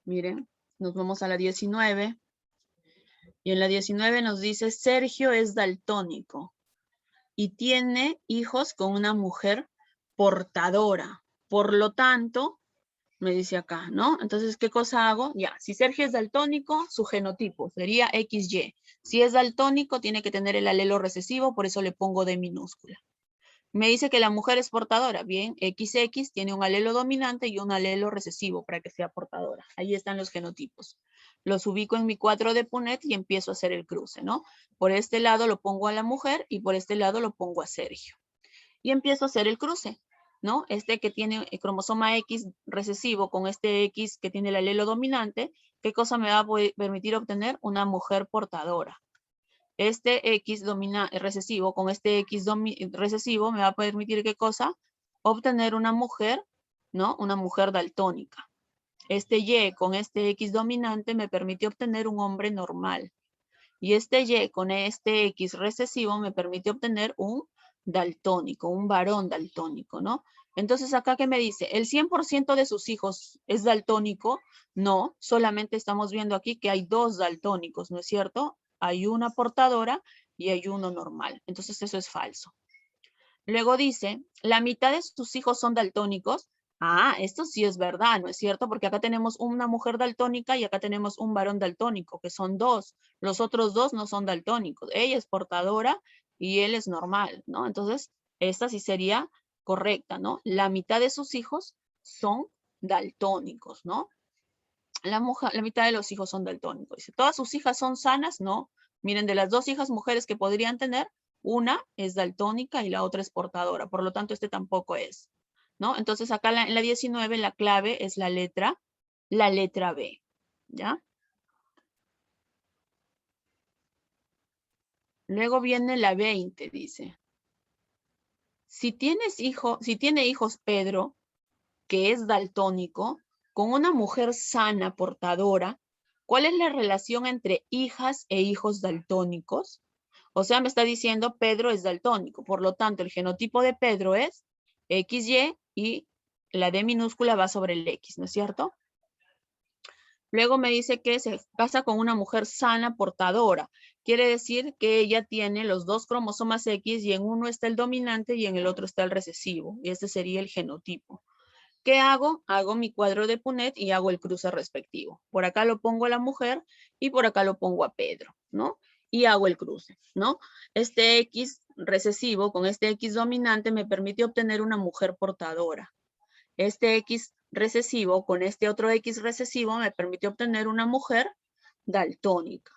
Miren, nos vamos a la 19. Y en la 19 nos dice, Sergio es daltónico y tiene hijos con una mujer portadora. Por lo tanto, me dice acá, ¿no? Entonces, ¿qué cosa hago? Ya, si Sergio es daltónico, su genotipo sería XY. Si es daltónico, tiene que tener el alelo recesivo, por eso le pongo D minúscula. Me dice que la mujer es portadora. Bien, XX tiene un alelo dominante y un alelo recesivo para que sea portadora. Ahí están los genotipos. Los ubico en mi cuadro de Punnett y empiezo a hacer el cruce, ¿no? Por este lado lo pongo a la mujer y por este lado lo pongo a Sergio. Y empiezo a hacer el cruce, ¿no? Este que tiene el cromosoma X recesivo con este X que tiene el alelo dominante, ¿qué cosa me va a permitir obtener? Una mujer portadora. Este X recesivo con este X recesivo me va a permitir, ¿qué cosa? Obtener una mujer, ¿no? Una mujer daltónica. Este Y con este X dominante me permite obtener un hombre normal. Y este Y con este X recesivo me permite obtener un daltónico, un varón daltónico, ¿no? Entonces, acá, ¿qué me dice? ¿El 100% de sus hijos es daltónico? No, solamente estamos viendo aquí que hay 2 daltónicos, ¿no es cierto? Hay una portadora y hay uno normal. Entonces, eso es falso. Luego dice, ¿la mitad de sus hijos son daltónicos? Ah, esto sí es verdad, ¿no es cierto? Porque acá tenemos una mujer daltónica y acá tenemos un varón daltónico, que son 2. Los otros 2 no son daltónicos. Ella es portadora y él es normal, ¿no? Entonces, esta sí sería correcta, ¿no? La mitad de sus hijos son daltónicos, ¿no? La mitad de los hijos son daltónicos. Dice, ¿todas sus hijas son sanas? No. Miren, de las 2 hijas mujeres que podrían tener, una es daltónica y la otra es portadora. Por lo tanto, este tampoco es, ¿no? Entonces, acá en la 19, la clave es la letra B, ¿ya? Luego viene la 20, dice. Si tiene hijos Pedro, que es daltónico, con una mujer sana portadora, ¿cuál es la relación entre hijas e hijos daltónicos? O sea, me está diciendo Pedro es daltónico, por lo tanto, el genotipo de Pedro es XY y la D minúscula va sobre el X, ¿no es cierto? Luego me dice que se casa con una mujer sana portadora. Quiere decir que ella tiene los dos cromosomas X y en uno está el dominante y en el otro está el recesivo. Y este sería el genotipo. ¿Qué hago? Hago mi cuadro de Punnett y hago el cruce respectivo. Por acá lo pongo a la mujer y por acá lo pongo a Pedro, ¿no? Y hago el cruce, ¿no? Este X recesivo con este X dominante me permite obtener una mujer portadora. Este X recesivo con este otro X recesivo me permite obtener una mujer daltónica.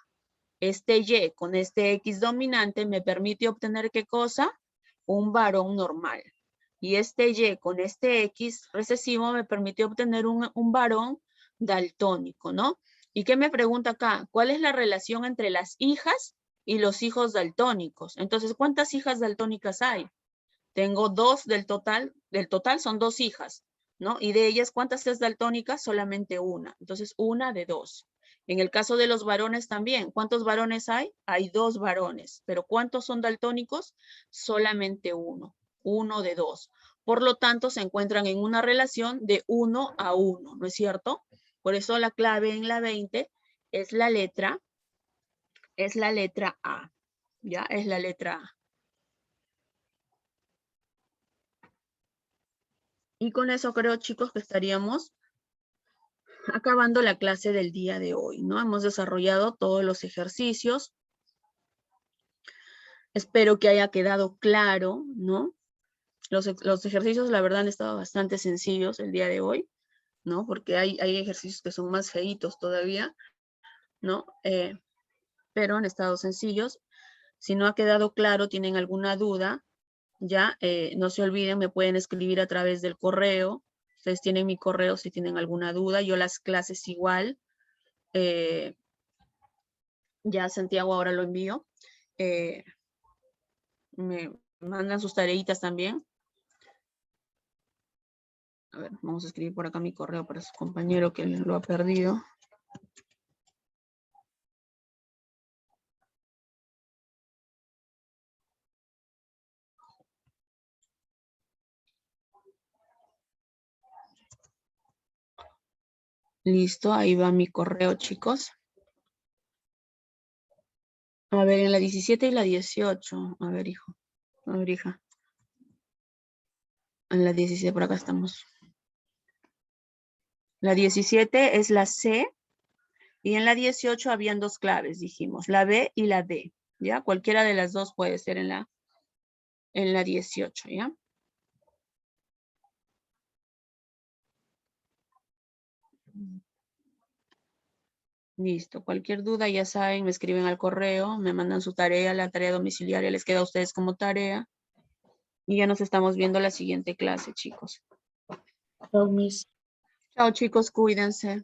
Este Y con este X dominante me permite obtener ¿qué cosa? Un varón normal. Y este Y con este X recesivo me permite obtener un varón daltónico, ¿no? ¿Y qué me pregunta acá? ¿Cuál es la relación entre las hijas y los hijos daltónicos? Entonces, ¿cuántas hijas daltónicas hay? Tengo dos del total son dos hijas, ¿no? Y de ellas, ¿cuántas es daltónica? Solamente una. Entonces, una de dos. En el caso de los varones también, ¿cuántos varones hay? Hay dos varones, pero ¿cuántos son daltónicos? Solamente uno de dos. Por lo tanto, se encuentran en una relación de 1 a 1, ¿no es cierto? Por eso la clave en la 20 es la letra A, ¿ya? Es la letra A. Y con eso creo, chicos, que estaríamos acabando la clase del día de hoy, ¿no? Hemos desarrollado todos los ejercicios. Espero que haya quedado claro, ¿no? Los ejercicios, la verdad, han estado bastante sencillos el día de hoy, ¿no? Porque hay ejercicios que son más feitos todavía, ¿no? Pero han estado sencillos. Si no ha quedado claro, tienen alguna duda, ya, no se olviden, me pueden escribir a través del correo. Ustedes tienen mi correo si tienen alguna duda. Yo las clases igual. Ya Santiago ahora lo envío. Me mandan sus tareitas también. A ver, vamos a escribir por acá mi correo para su compañero que lo ha perdido. Listo, ahí va mi correo, chicos. A ver, en la 17 y la 18. A ver, hijo. A ver, hija. En la 17, por acá estamos. La 17 es la C. Y en la 18 habían dos claves, dijimos. La B y la D. ¿Ya? Cualquiera de las dos puede ser en la 18, ¿ya? Listo. Cualquier duda, ya saben, me escriben al correo, me mandan su tarea, la tarea domiciliaria les queda a ustedes como tarea. Y ya nos estamos viendo la siguiente clase, chicos. Chao, Miss. Chao, chicos, cuídense.